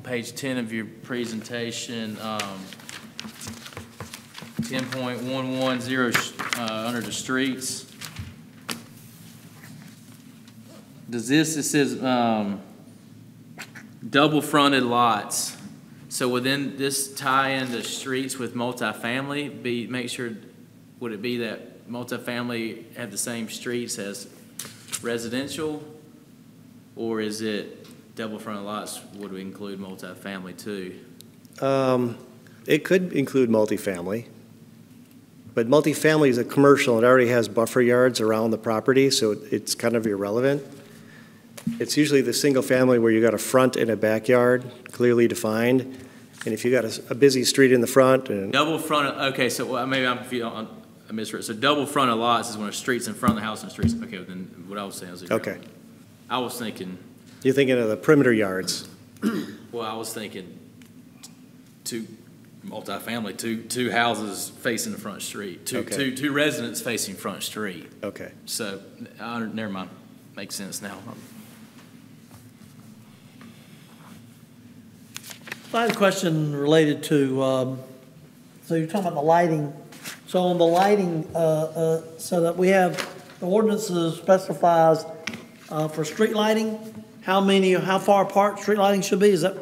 page 10 of your presentation, 10.110 under the streets. It says double fronted lots. So within this tie in the streets with multifamily, would it be that multifamily have the same streets as residential? Or is it double fronted lots would include multifamily too? It could include multifamily, but multifamily is a commercial. It already has buffer yards around the property, so it's kind of irrelevant. It's usually the single family where you got a front and a backyard clearly defined. And if you got a busy street in the front and Double fronted, okay, so maybe I misread. So double fronted lots is when a street's in front of the house and the street's, okay, then what I was saying is. Okay. I was thinking. You're thinking of the perimeter yards. Well, I was thinking two multifamily, two houses facing the front street, two residents facing front street. Okay. So, never mind, makes sense now. I had a question related to, so you're talking about the lighting. So on the lighting, so that we have, the ordinances specifies for street lighting, how far apart street lighting should be, is that?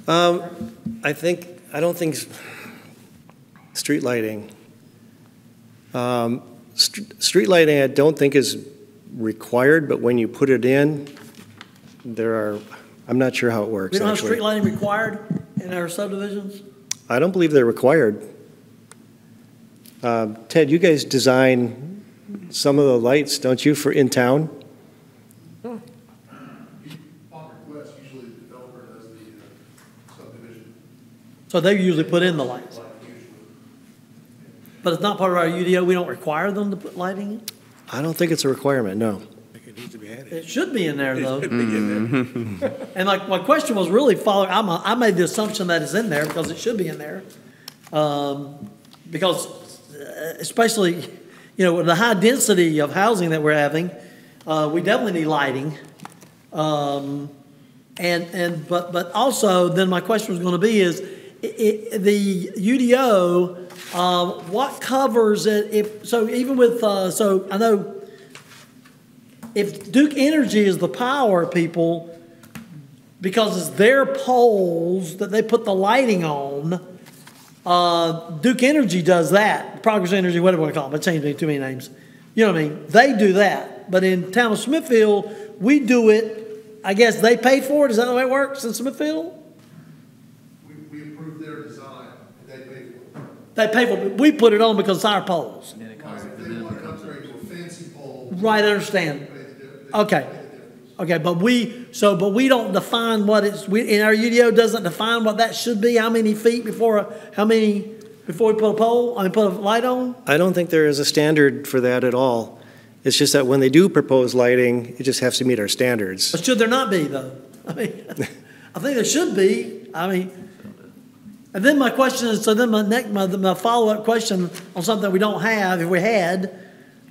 I don't think street lighting. Street lighting I don't think is required, but when you put it in, there are I'm not sure how it works, We don't have actually. street lighting required in our subdivisions? I don't believe they're required. Ted, you guys design some of the lights, don't you, for in town? On request, usually the developer does the subdivision. So they usually put in the lights. But it's not part of our UDO, we don't require them to put lighting in? I don't think it's a requirement, no. It should be in there, though. And like, my question was really following, I made the assumption that it's in there because it should be in there. Because especially, with the high density of housing that we're having, we definitely need lighting. But also, then my question was gonna be is, the UDO, what covers it so even with, so I know if Duke Energy is the power people, because it's their poles that they put the lighting on, Duke Energy does that. Progress Energy, whatever we call them, I changed too many names. You know what I mean? They do that. But in town of Smithfield, we do it, I guess they pay for it. Is that the way it works in Smithfield? We approve their design, and they pay for it. They pay for it. We put it on because it's our poles. And then it comes If they want to upgrade to a fancy pole. Right, I understand. They pay Okay. the difference. Okay, but we don't define what in our UDO doesn't define what that should be, how many feet before we put a pole, put a light on? I don't think there is a standard for that at all. It's just that when they do propose lighting, it just has to meet our standards. But should there not be, though? I think there should be. And then my question is, so then my follow-up question on something we don't have, if we had,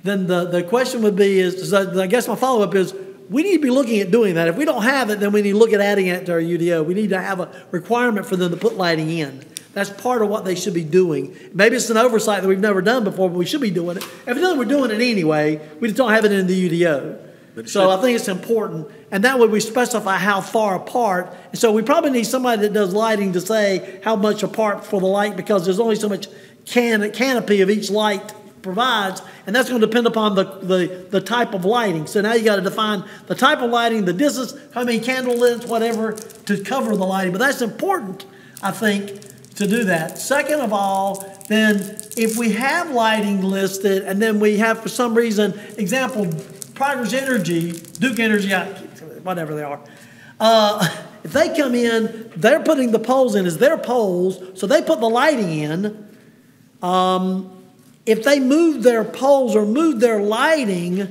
then the question would be I guess my follow-up is, we need to be looking at doing that. If we don't have it, then we need to look at adding it to our UDO. We need to have a requirement for them to put lighting in. That's part of what they should be doing. Maybe it's an oversight that we've never done before, but we should be doing it. Evidently, we're doing it anyway. We just don't have it in the UDO. So I think it's important. And that way we specify how far apart. And so we probably need somebody that does lighting to say how much apart for the light, because there's only so much canopy of each light provides, and that's going to depend upon the type of lighting. So now you got to define the type of lighting, the distance, how many candle lengths, whatever, to cover the lighting. But that's important, I think, to do that. Second of all, then if we have lighting listed, and then we have, for some reason, example, Progress Energy, Duke Energy, whatever they are, if they come in, they're putting the poles in as their poles, so they put the lighting in. If they move their poles or move their lighting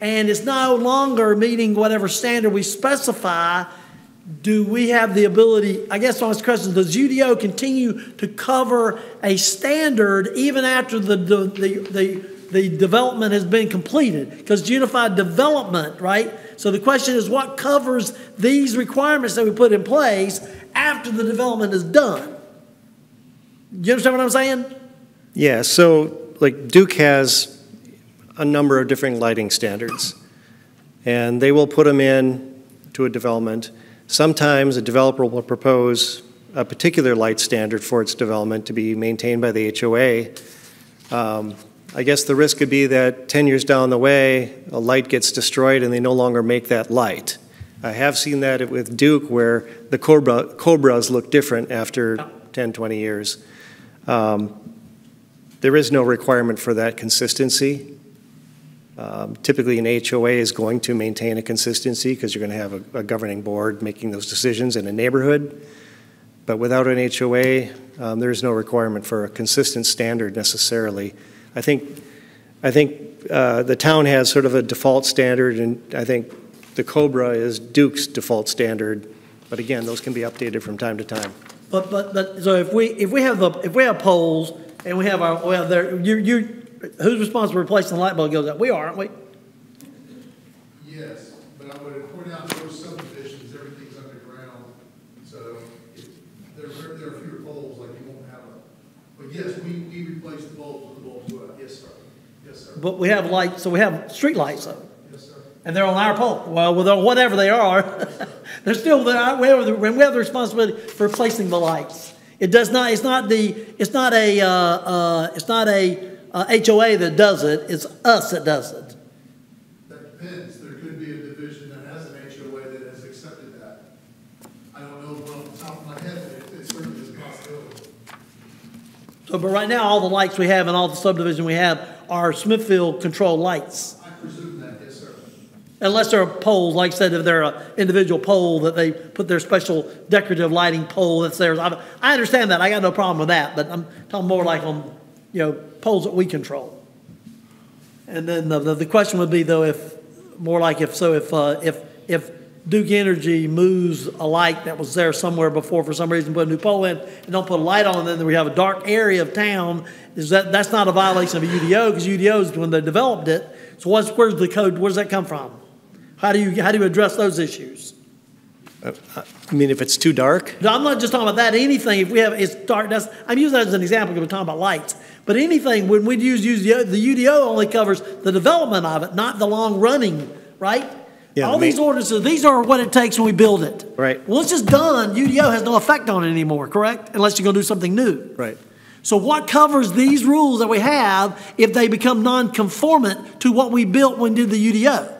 and it's no longer meeting whatever standard we specify, do we have the ability, I guess on this question, does UDO continue to cover a standard even after the development has been completed? Because unified development, right? So the question is, what covers these requirements that we put in place after the development is done? You understand what I'm saying? Yeah, so like Duke has a number of different lighting standards, and they will put them in to a development. Sometimes a developer will propose a particular light standard for its development to be maintained by the HOA. I guess the risk could be that 10 years down the way, a light gets destroyed and they no longer make that light. I have seen that with Duke where the Cobras look different after 10, 20 years. There is no requirement for that consistency. Typically, an HOA is going to maintain a consistency because you're going to have a governing board making those decisions in a neighborhood. But without an HOA, there is no requirement for a consistent standard necessarily. I think the town has sort of a default standard, and I think the Cobra is Duke's default standard. But again, those can be updated from time to time. But so if we have poles and we have who's responsible for replacing the light bulb goes out? We are, aren't we? Yes, but I would point out those subdivisions, everything's underground, so there are fewer poles, like you won't have but yes, we replace the bulbs with the bulbs go out. Yes, sir. Yes, sir. But we have lights, so we have street lights though. Yes, sir. And they're on our pole. Well, whatever they are, they're still there. We have the responsibility for replacing the lights. It does not. It's not a HOA that does it. It's us that does it. That depends. There could be a division that has an HOA that has accepted that. So, but right now, all the lights we have and all the subdivision we have are Smithfield controlled lights. I presume that, yes, sir. Unless there are poles, like I said, if they're an individual pole that they put their special decorative lighting pole that's theirs. I understand that. I got no problem with that, but I'm talking more like on, poles that we control. And then the question would be though, if Duke Energy moves a light that was there somewhere before for some reason, put a new pole in and don't put a light on, and then we have a dark area of town, that's not a violation of a UDO, because UDOs, when they developed it, so where's the code, where does that come from? How do you address those issues? I mean, if it's too dark? No, I'm not just talking about that. Anything, if we have, it's dark, I'm using that as an example because we're talking about lights. But anything, when we use UDO, the UDO only covers the development of it, not the long running, right? Yeah, all these ordinances, these are what it takes when we build it. Right. Once it's done, UDO has no effect on it anymore, correct? Unless you're going to do something new. Right. So what covers these rules that we have if they become non-conformant to what we built when we did the UDO?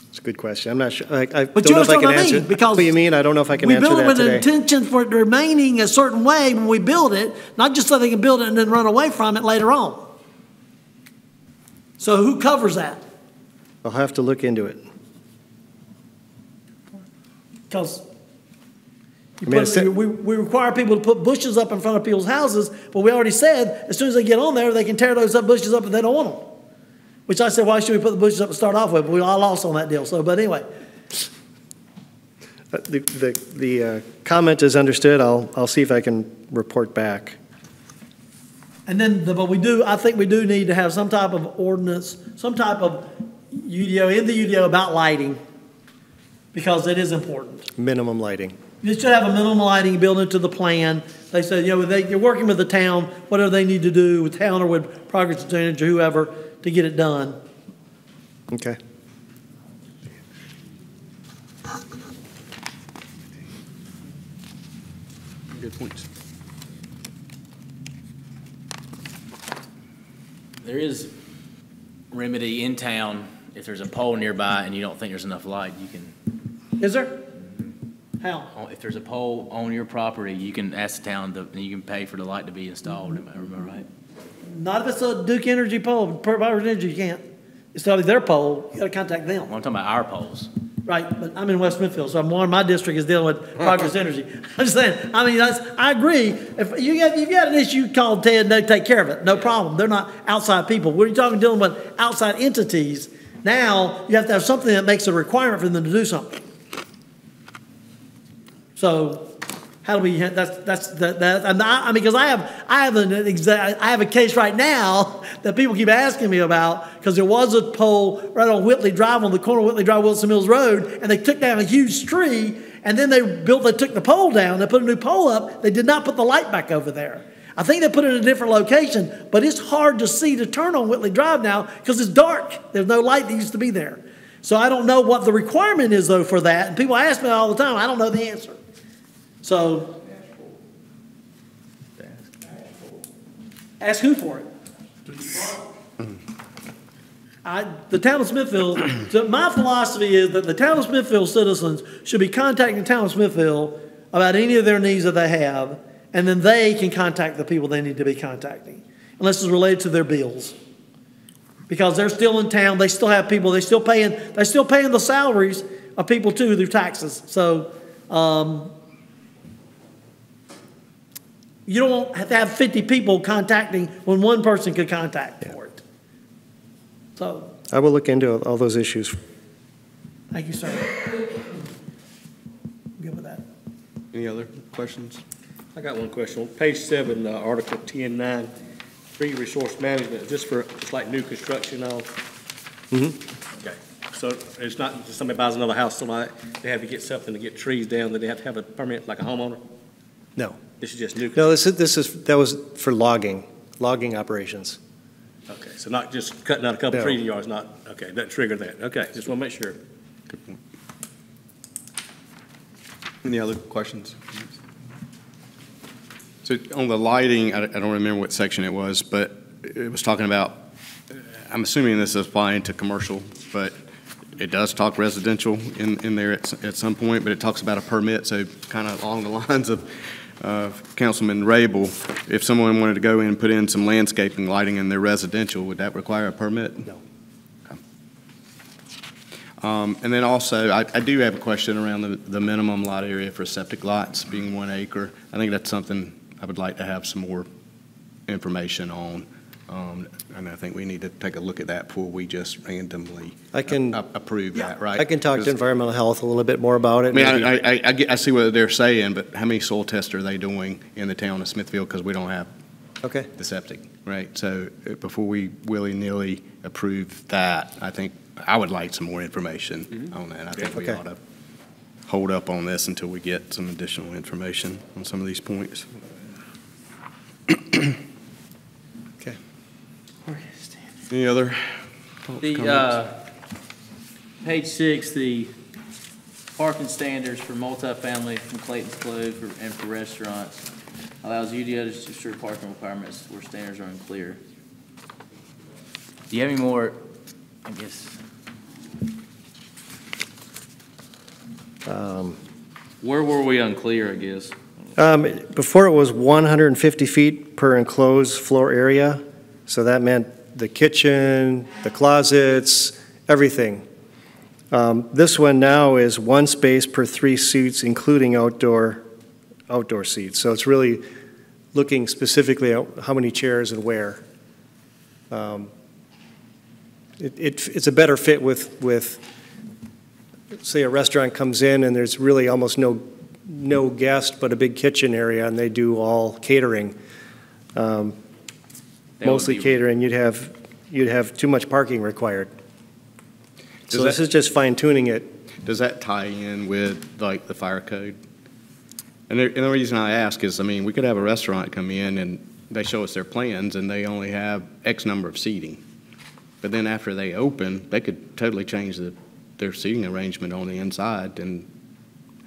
It's a good question. I'm not sure. I But don't you know if I understand can what I answer. mean? Because what you mean? I don't know if I can we answer build it that with today. an intention for it remaining a certain way when we build it, not just so they can build it and then run away from it later on. So who covers that? I'll have to look into it. Because we we require people to put bushes up in front of people's houses, but we already said as soon as they get on there, they can tear those bushes up if they don't want them. Which I said, why should we put the bushes up to start off with? But we all lost on that deal. So, but anyway. The comment is understood. I'll see if I can report back. And then, but I think we do need to have some type of ordinance, some type of UDO, in the UDO about lighting, because it is important. Minimum lighting. You should have a minimum lighting built into the plan. They said, you're working with the town, whatever they need to do with town or with Progress Energy or whoever to get it done. Okay. Good points. There is remedy in town if there's a pole nearby and you don't think there's enough light, you can. Is there? How? If there's a pole on your property, you can ask the town and you can pay for the light to be installed. Am I remember right? Not if it's a Duke Energy pole. Progress Energy, you can't. It's not their pole. You got to contact them. Well, I'm talking about our poles. Right, but I'm in West Smithfield, so my district is dealing with Progress Energy. I'm just saying, I agree. If you got an issue, call Ted and they take care of it. No problem. They're not outside people. We're dealing with outside entities. Now, you have to have something that makes a requirement for them to do something. So, how do we? Because I have a case right now that people keep asking me about because there was a pole right on Whitley Drive on the corner of Whitley Drive, Wilson Mills Road, and they took down a huge tree, and then they took the pole down. They put a new pole up. They did not put the light back over there. I think they put it in a different location, but it's hard to see to turn on Whitley Drive now because it's dark. There's no light that used to be there. So I don't know what the requirement is though for that. And people ask me all the time. I don't know the answer. So. Ask who for it? The town of Smithfield, so my philosophy is that the town of Smithfield citizens should be contacting the town of Smithfield about any of their needs that they have, and then they can contact the people they need to be contacting, unless it's related to their bills. Because they're still in town, they still have people, they're still paying the salaries of people too through taxes. So, you don't have to have 50 people contacting when one person could contact for it. So. I will look into all those issues. Thank you, sir. Good with that. Any other questions? I got one question. On page 7, Article 10.9, tree resource management, just for, it's like new construction now? Mm-hmm. Okay. So it's not just somebody buys another house, they have to get something to get trees down, that they have to have a permit like a homeowner? No. This is just new No, construction? that was for logging operations. Okay, so not just cutting out a couple No. trees in yards, not, okay, doesn't trigger that. Okay, just want to make sure. Good point. Any other questions? So on the lighting, I don't remember what section it was, but it was talking about, I'm assuming this is applying to commercial, but it does talk residential in there at some point, but it talks about a permit, so kind of along the lines of Councilman Rabel, if someone wanted to go in and put in some landscaping lighting in their residential, would that require a permit? No. And then also, I do have a question around the minimum lot area for septic lots being 1 acre. I think that's something I would like to have some more information on. And I think we need to take a look at that before we just randomly approve that, right? I can talk to environmental health a little bit more about it. I mean, I see what they're saying, but how many soil tests are they doing in the town of Smithfield? Because we don't have the septic, right? So before we willy-nilly approve that, I think I would like some more information on that. I think we ought to hold up on this until we get some additional information on some of these points. Okay. Any other The, page 6, the parking standards for multifamily from Clayton's Clove and for restaurants allows UDO to ensure parking requirements where standards are unclear. Do you have any more, I guess? Where were we unclear, I guess? Before it was 150 feet per enclosed floor area, so that meant the kitchen, the closets, everything. This one now is 1 space per 3 seats, including outdoor seats. So it's really looking specifically at how many chairs and where. It's a better fit with, say, a restaurant comes in and there's really almost no guest but a big kitchen area, and they do all catering. Mostly catering, you'd have too much parking required. So this is just fine tuning it. Does that tie in with like the fire code? And the reason I ask is, I mean, we could have a restaurant come in and they show us their plans and they only have X number of seating. But then after they open, they could totally change their seating arrangement on the inside and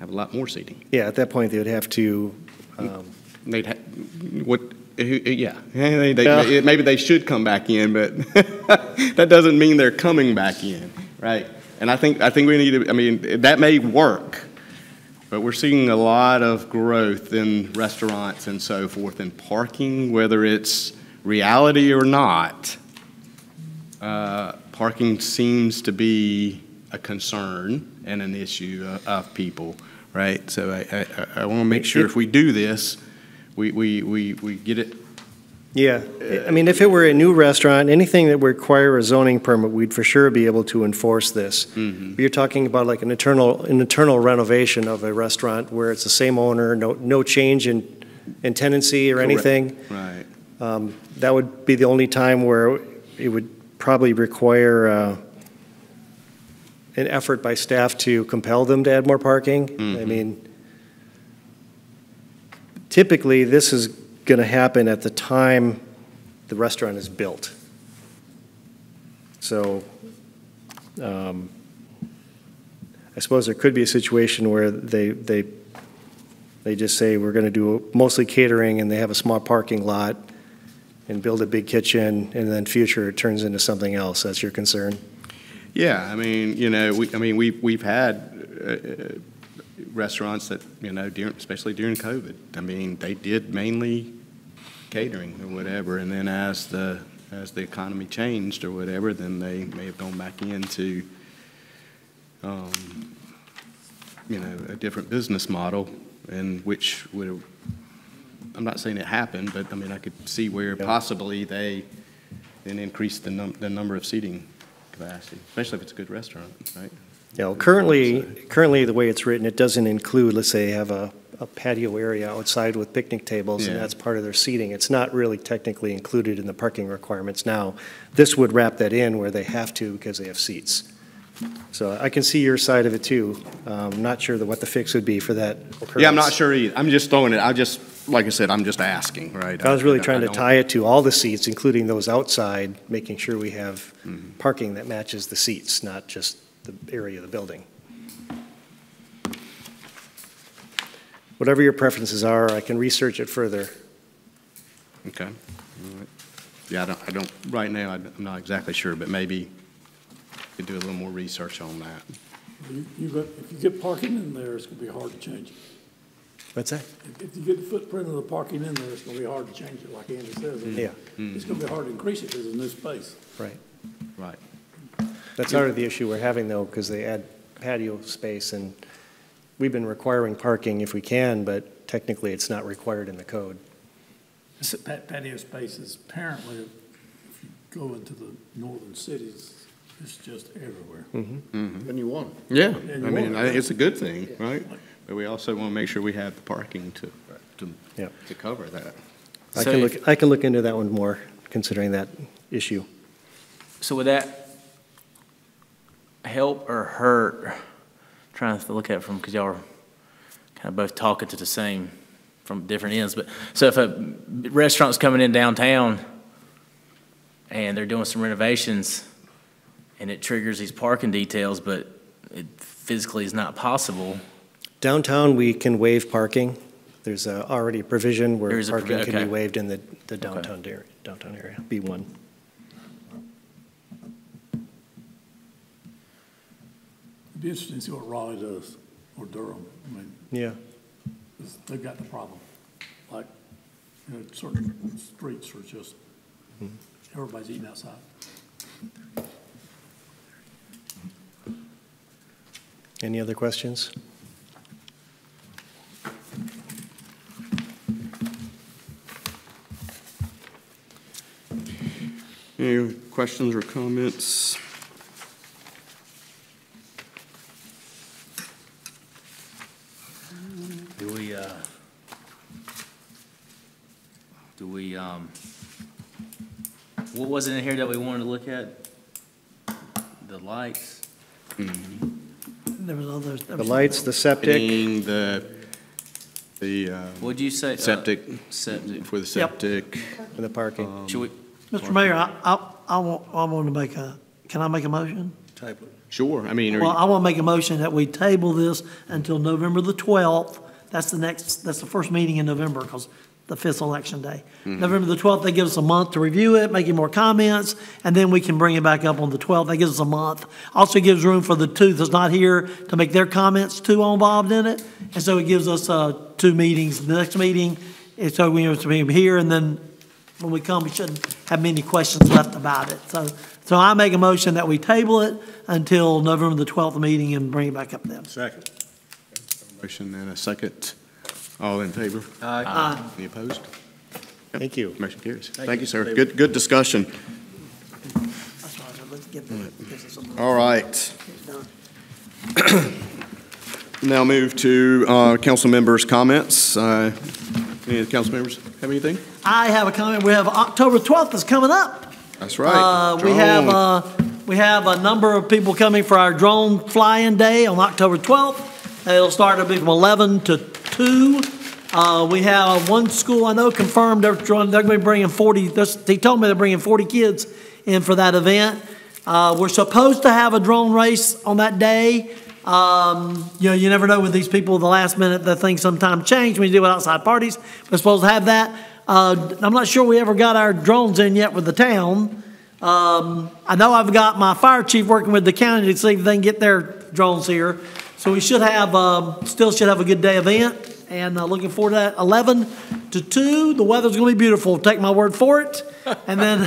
have a lot more seating. Yeah, at that point they would have to. Maybe they should come back in, but that doesn't mean they're coming back in, right? And I think we need to. I mean, that may work, but we're seeing a lot of growth in restaurants and so forth, and parking, whether it's reality or not. Parking seems to be a concern and an issue of people, right? So I want to make sure if we do this, we get it. Yeah, I mean, if it were a new restaurant, anything that would require a zoning permit, we'd for sure be able to enforce this. But you're talking about like an internal renovation of a restaurant where it's the same owner, no change in tenancy or anything. Right. That would be the only time where it would probably require an effort by staff to compel them to add more parking. I mean, typically this is going to happen at the time the restaurant is built. So I suppose there could be a situation where they just say we're going to do mostly catering and they have a small parking lot and build a big kitchen, and then future it turns into something else. That's your concern? Yeah, I mean, you know, we've had restaurants that, you know, especially during COVID. I mean, they did mainly catering or whatever, and then as the economy changed or whatever, then they may have gone back into, you know, a different business model, in which would have, I'm not saying it happened, but I mean, I could see where possibly they then increase the number of seating capacity, especially if it's a good restaurant, right? Yeah, well, currently the way it's written, it doesn't include, let's say, have a patio area outside with picnic tables, and that's part of their seating. It's not really technically included in the parking requirements now. This would wrap that in where they have to because they have seats. So I can see your side of it too. I'm not sure what the fix would be for that occurrence. Yeah, I'm not sure either. I'm just throwing it. Like I said, I'm just asking, right? I was really trying to tie it to all the seats, including those outside, making sure we have parking that matches the seats, not just the area of the building. Whatever your preferences are, I can research it further. Okay. All right. Yeah, I don't, right now, I'm not exactly sure, but maybe could do a little more research on that. If you get parking in there, it's going to be hard to change it. What's that? If you get the footprint of the parking in there, it's gonna be hard to change it, like Andy says. Yeah. It's gonna be hard to increase it because it's new space. Right. Right. That's part of the issue we're having, though, because they add patio space, and we've been requiring parking if we can, but technically it's not required in the code. Patio space is apparently, if you go into the northern cities, it's just everywhere. And you want it. Yeah, And I you mean, want it. it's a good thing, right? But we also want to make sure we have the parking Yep. to cover that. I can look into that one more, considering that issue. So would that help or hurt, trying to look at it from, because y'all are kind of both talking to the same, from different ends, but, so if a restaurant's coming in downtown and they're doing some renovations and it triggers these parking details, but it physically is not possible. Downtown, we can waive parking. There's already a provision where There's a parking can okay. be waived in the downtown area, B1. It'd be interesting to see what Raleigh does, or Durham. I mean, Yeah. 'cause they've got the problem. Like, certain streets are just, everybody's eating outside. Any other questions? Any questions or comments? What was it in here that we wanted to look at? The lights? There was others. The lights, the septic. What'd you say? Septic. Septic. For the septic. And the parking. Should we? Mr. Mayor, I want to make can I make a motion? Sure, I mean, Well, I want to make a motion that we table this until November the 12th. That's the first meeting in November, because the 5th election day. November the 12th, they give us a month to review it, make more comments, and then we can bring it back up on the 12th. That gives us a month. Also gives room for the two that's not here to make their comments too involved in it. And so it gives us 2 meetings. The next meeting, and so we have to be here, and then when we come, we shouldn't have many questions left about it. So I make a motion that we table it until November the 12th meeting and bring it back up then. Second. motion and a second. All in favor? Aye. Any opposed? Thank you. Motion carries. Thank you, sir. Good discussion. That's why I said, let's get this. All right. Now move to council members' comments. Any of the council members have anything? I have a comment. We have October 12th is coming up. That's right. We have a number of people coming for our drone flying day on October 12th. It'll start at from 11 to 2. We have one school I know confirmed they're going to be bringing 40. They told me they're bringing 40 kids in for that event. We're supposed to have a drone race on that day. You never know with these people. The last minute, the things sometimes change when you do it outside parties. We're supposed to have that. I'm not sure we ever got our drones in yet with the town. I know I've got my fire chief working with the county to see if they can get their drones here. So we should have, still should have a good day event, and looking forward to that. 11 to 2, the weather's going to be beautiful. Take my word for it. And then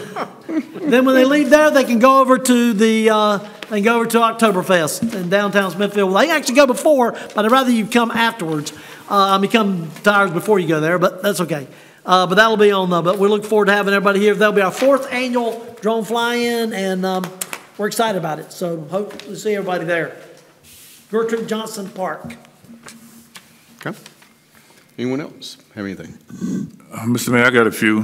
when they leave there, they can go over to Oktoberfest in downtown Smithfield. Well, they actually go before, but I'd rather you come afterwards. Come to ours before you go there, but that's okay. But that'll be on but we look forward to having everybody here. That'll be our 4th annual drone fly-in, and we're excited about it. So hope to see everybody there. Gertrude Johnson Park. Okay. Anyone else have anything? Mr. Mayor, I got a few.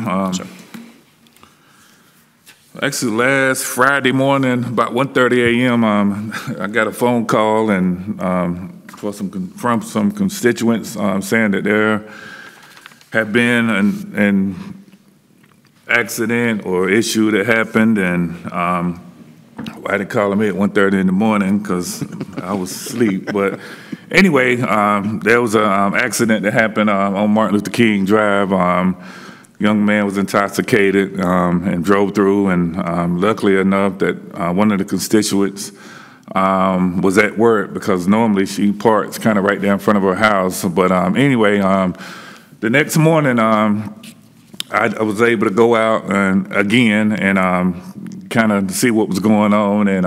Actually, last Friday morning, about 1:30 a.m., I got a phone call and from some constituents saying that there had been an accident or issue that happened, and I didn't call me at 1:30 in the morning because I was asleep. But anyway, there was an accident that happened on Martin Luther King Drive. Young man was intoxicated and drove through, and luckily enough that one of the constituents was at work because normally she parks kind of right there in front of her house. But anyway, the next morning, I was able to go out again and kind of see what was going on. And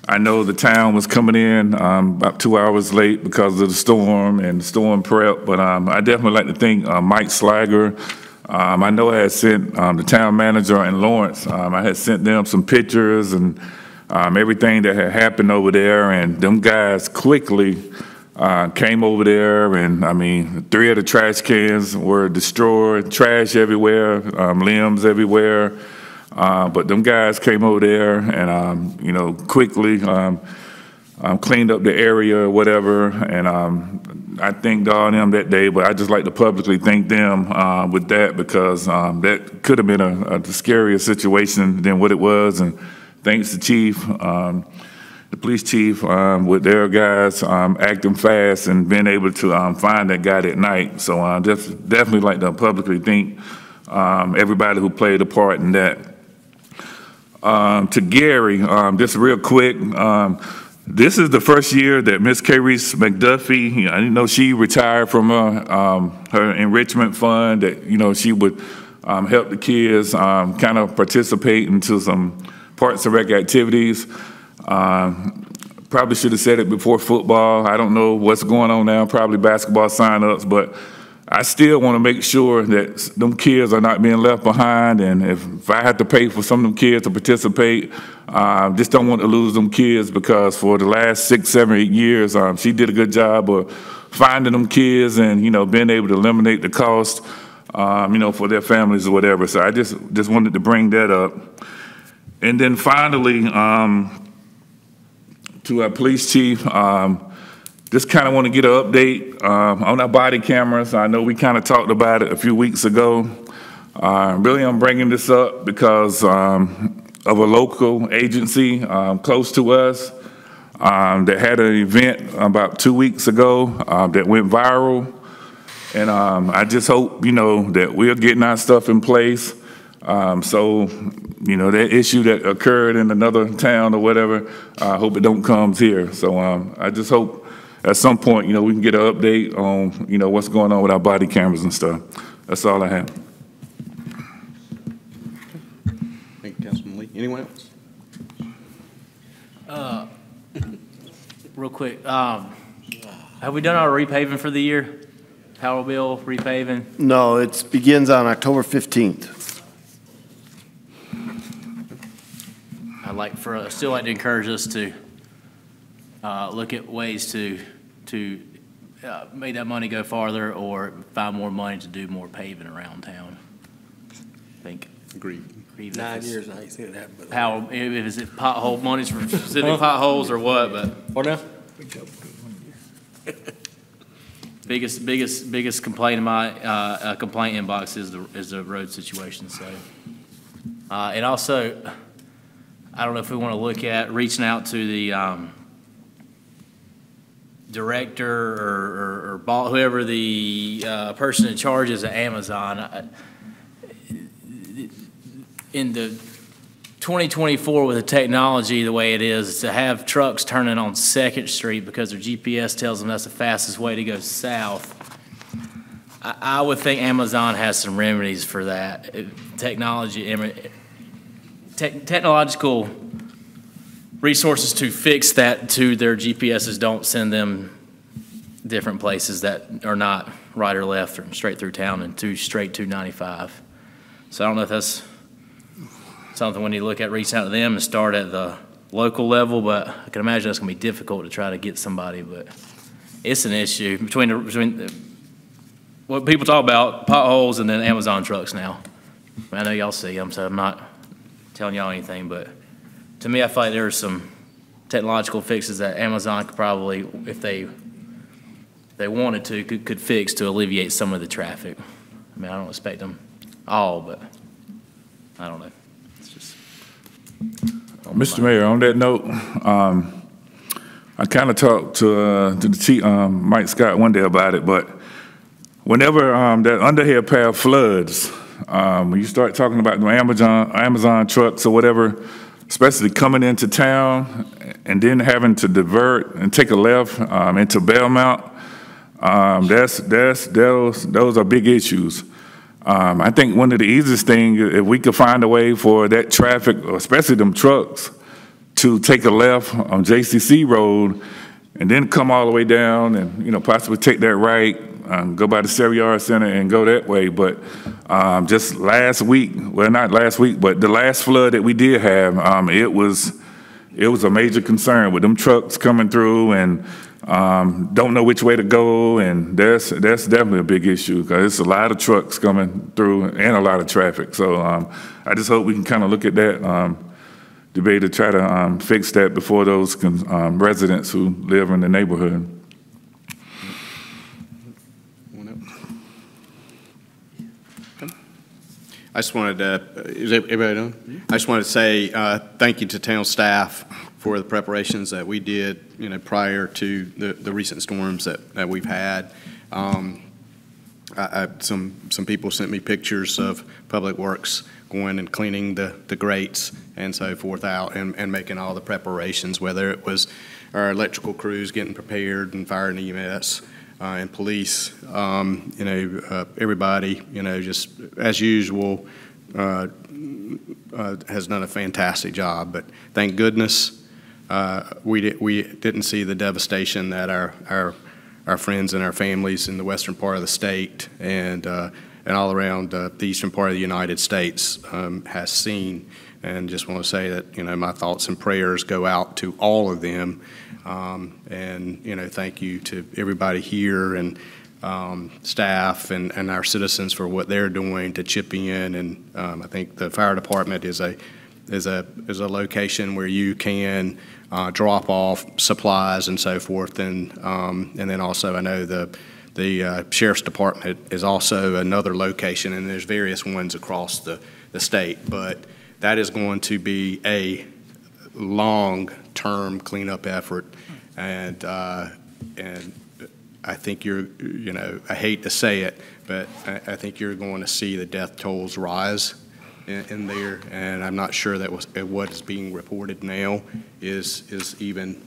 I know the town was coming in about 2 hours late because of the storm and the storm prep. But I definitely like to thank Mike Slager. I know I had sent the town manager and Lawrence, I had sent them some pictures and everything that had happened over there. And them guys quickly came over there, and I mean, 3 of the trash cans were destroyed, trash everywhere, limbs everywhere. But them guys came over there and, you know, quickly cleaned up the area or whatever. And I thanked all them that day, but I just like to publicly thank them with that because that could have been a scarier situation than what it was. And thanks to Chief, the police chief, with their guys acting fast and being able to find that guy that night. So I definitely like to publicly thank everybody who played a part in that. To Gary, just real quick, this is the first year that Miss Carice McDuffie, I didn't know she retired from her enrichment fund, that, you know, she would help the kids kind of participate into some Parks and Rec activities. Probably should have said it before football. I don't know what's going on now, probably basketball sign-ups, but I still want to make sure that them kids are not being left behind. And if I have to pay for some of them kids to participate, just don't want to lose them kids, because for the last 6, 7, 8 years, she did a good job of finding them kids and, you know, being able to eliminate the cost, you know, for their families or whatever. So I just wanted to bring that up. And then finally, to our police chief, just kind of want to get an update on our body cameras. I know we kind of talked about it a few weeks ago. Really, I'm bringing this up because of a local agency close to us that had an event about 2 weeks ago that went viral. And I just hope, you know, that we're getting our stuff in place. So, you know, that issue that occurred in another town or whatever, I hope it don't come here. So I just hope at some point, you know, we can get an update on, you know, what's going on with our body cameras and stuff. That's all I have. Thank you, Councilman Lee. Anyone else? Real quick, have we done our repaving for the year? Power bill, repaving? No, it begins on October 15th. I'd still like to encourage us to look at ways to make that money go farther, or find more money to do more paving around town. I think. Agreed. 9 years, I ain't seen it happen. How, is it pothole monies for specific potholes or what, but. What now? Biggest complaint in my complaint inbox is the road situation. So, and also, I don't know if we want to look at reaching out to the director or whoever the person in charge is at Amazon. In the 2024, with the technology the way it is, to have trucks turning on 2nd Street because their GPS tells them that's the fastest way to go south, I would think Amazon has some remedies for that. Technological resources to fix that, to their GPSs don't send them different places that are not right or left or straight through town and straight 295. So I don't know if that's something we need to look at, reaching out to them and start at the local level, but I can imagine that's going to be difficult to try to get somebody, but it's an issue between what people talk about, potholes, and then Amazon trucks now. I know y'all see them, so I'm not telling y'all anything, but to me, I feel like there are some technological fixes that Amazon could probably, if they wanted to, could fix to alleviate some of the traffic. I mean, I don't expect them all, but I don't know. It's just. Mr. Mayor, on that note, I kind of talked to the chief, Mike Scott, one day about it, but whenever that underhead path floods, when you start talking about the Amazon trucks or whatever, especially coming into town and then having to divert and take a left into Belmont. Those are big issues. I think one of the easiest things, if we could find a way for that traffic, especially them trucks, to take a left on JCC Road and then come all the way down and, you know, possibly take that right, go by the Savoyard Center and go that way. But just last week, well, not last week, but the last flood that we did have, it was a major concern with them trucks coming through and don't know which way to go, and that's definitely a big issue because it's a lot of trucks coming through and a lot of traffic. So I just hope we can kind of look at that debate to try to fix that before those residents who live in the neighborhood. I just wanted to, is everybody done? I just wanted to say thank you to town staff for the preparations that we did, you know, prior to the recent storms that we've had. Some people sent me pictures of Public Works going and cleaning the grates and so forth out and making all the preparations, whether it was our electrical crews getting prepared and fire and EMS and police, you know, everybody, you know, just as usual, has done a fantastic job. But thank goodness we didn't see the devastation that our friends and our families in the western part of the state and all around the eastern part of the United States has seen. And just want to say that, you know, my thoughts and prayers go out to all of them. And, you know, thank you to everybody here and staff and our citizens for what they're doing to chip in. And I think the fire department is a location where you can drop off supplies and so forth. And then also I know the Sheriff's Department is also another location, and there's various ones across the state. But that is going to be a long-term cleanup effort, and I think you know, I hate to say it, but I think you're going to see the death tolls rise in there, and I'm not sure that what is being reported now is even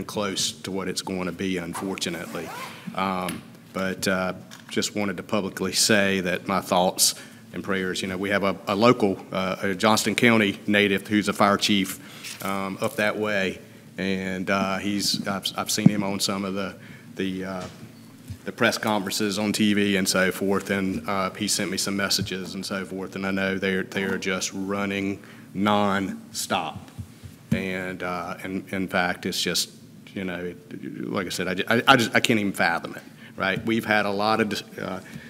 close to what it's going to be, unfortunately. But just wanted to publicly say that my thoughts and prayers. You know, we have a local, a Johnston County native who's a fire chief up that way, and I've seen him on some of the press conferences on TV and so forth, and he sent me some messages and so forth, and I know they are just running non-stop, and in fact, it's just, you know, like I said, I can't even fathom it. Right, we've had a lot of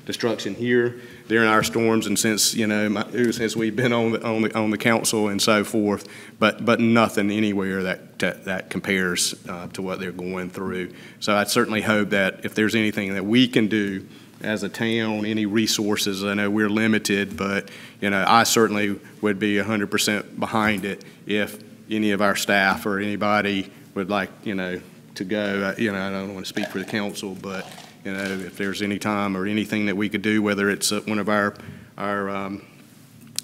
destruction here during our storms, and since, you know, since we've been on the council and so forth, but nothing anywhere that compares to what they're going through. So I certainly hope that if there's anything that we can do as a town, any resources, I know we're limited, but, you know, I certainly would be 100% behind it if any of our staff or anybody would like, you know, to go. You know, I don't want to speak for the council, but, you know, if there's any time or anything that we could do, whether it's one of our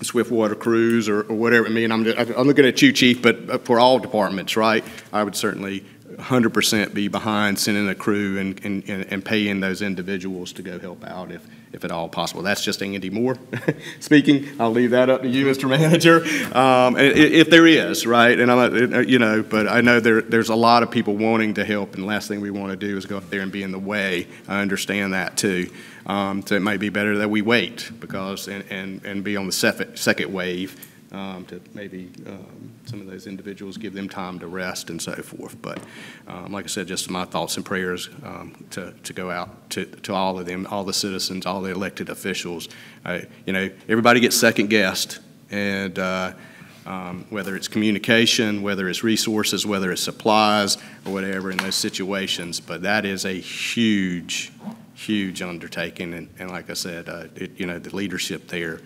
Swiftwater crews or whatever. I mean, I'm looking at you, Chief, but for all departments, right? I would certainly 100% be behind sending a crew and paying those individuals to go help out if at all possible. That's just Andy Moore speaking. I'll leave that up to you, Mr. Manager, if there is, right? And I'm, you know, but I know there's a lot of people wanting to help, and the last thing we want to do is go up there and be in the way. I understand that too. So it might be better that we wait because and be on the second wave. To maybe some of those individuals, give them time to rest and so forth. But like I said, just my thoughts and prayers to go out to all of them, all the citizens, all the elected officials. You know, everybody gets second guessed, and whether it's communication, whether it's resources, whether it's supplies or whatever in those situations. But that is a huge undertaking, and like I said, you know, the leadership there,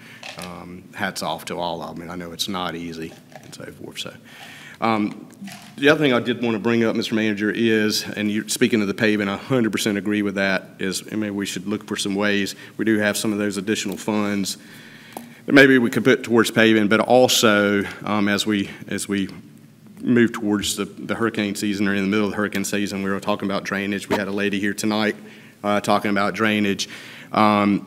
hats off to all of them. And I know it's not easy and so forth. So, the other thing I did want to bring up, Mr. Manager, is, and you're speaking of the paving, I 100% agree with that. I mean, we should look for some ways. We do have some of those additional funds maybe we could put towards paving, but also as we move towards the hurricane season or in the middle of the hurricane season, we were talking about drainage. We had a lady here tonight talking about drainage. And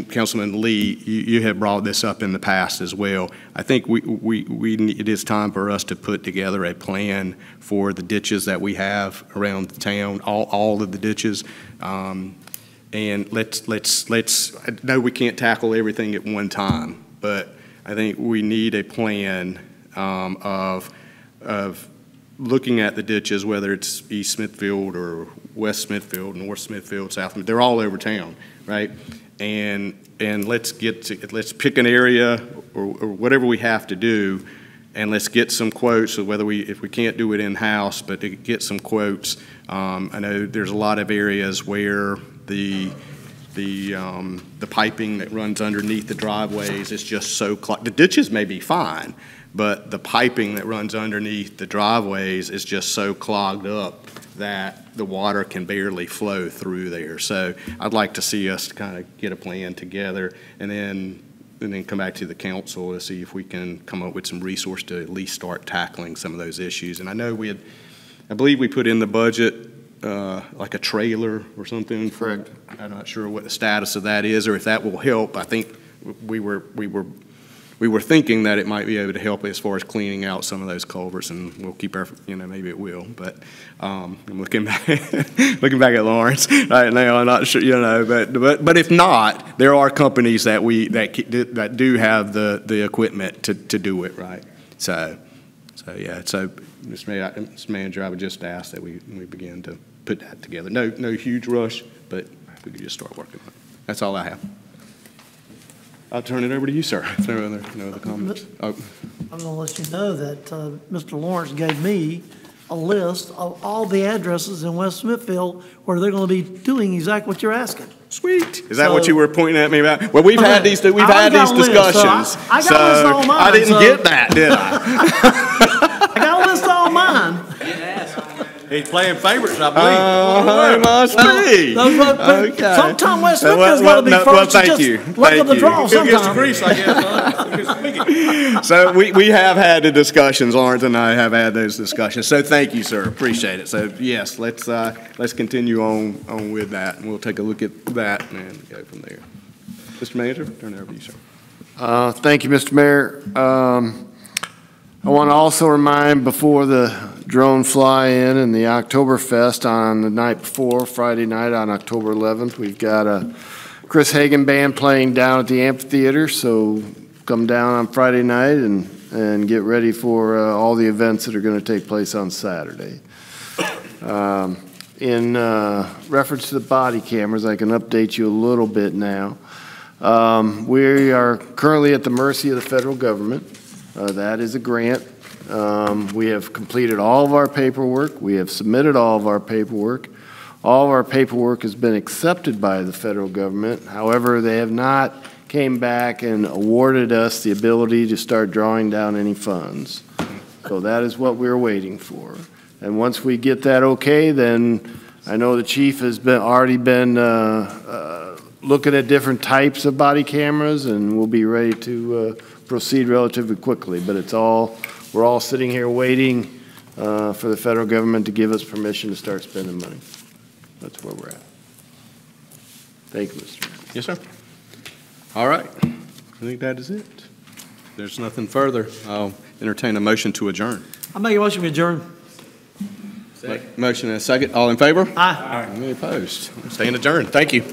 Councilman Lee, you have brought this up in the past as well. I think it is time for us to put together a plan for the ditches that we have around the town, all of the ditches. And let's, I know we can't tackle everything at one time, but I think we need a plan of looking at the ditches, whether it's East Smithfield or West Smithfield, North Smithfield, South, they're all over town, right? And let's pick an area or whatever we have to do, and let's get some quotes. So if we can't do it in-house, but to get some quotes. I know there's a lot of areas where the piping that runs underneath the driveways is just so clogged. The ditches may be fine, but the piping that runs underneath the driveways is just so clogged up that the water can barely flow through there. So I'd like to see us kind of get a plan together and then come back to the council to see if we can come up with some resource to at least start tackling some of those issues. And I know I believe we put in the budget like a trailer or something. Correct. I'm not sure what the status of that is or if that will help. I think we were thinking that it might be able to help as far as cleaning out some of those culverts, and we'll keep our, maybe it will. But I'm looking back at Lawrence right now. I'm not sure, but if not, there are companies that do have the equipment to do it right. So yeah. So Mr. Manager, I would just ask that we begin to put that together. No huge rush, but we could just start working on it. That's all I have. I'll turn it over to you, sir. If there are no other comments. Oh. I'm going to let you know that Mr. Lawrence gave me a list of all the addresses in West Smithfield where they're going to be doing exactly what you're asking. Sweet. Is that what you were pointing at me about? Well, we've had these discussions. I got a list on mine. I didn't get that, did I? I got a list on mine. He's playing favorites, I believe. Must be. Okay. Sometime West Smithfield's got to be first. Well, thank you. Look at the draw sometime. He'll get some grease, I guess. So we have had the discussions. Lawrence and I have had those discussions. So thank you, sir. Appreciate it. So yes, let's continue on with that, and we'll take a look at that and go from there. Mr. Manager, turn it over to you, sir. Thank you, Mr. Mayor. I want to also remind, before the drone fly-in and the Oktoberfest on the night before, Friday night on October 11th, we've got a Chris Hagen band playing down at the amphitheater, so come down on Friday night and get ready for all the events that are going to take place on Saturday. In reference to the body cameras, I can update you a little bit now. We are currently at the mercy of the federal government. That is a grant. We have completed all of our paperwork. We have submitted all of our paperwork. All of our paperwork has been accepted by the federal government. However, they have not came back and awarded us the ability to start drawing down any funds. So that is what we're waiting for. And once we get that okay, then I know the chief has already been looking at different types of body cameras, and we'll be ready to proceed relatively quickly. But we're all sitting here waiting for the federal government to give us permission to start spending money. That's where we're at. Thank you, Mr. Mayor. Yes, sir. All right. I think that is it. If there's nothing further, I'll entertain a motion to adjourn. I make a motion to adjourn. Motion and a second. All in favor? Aye. Any opposed? Staying adjourned. Thank you.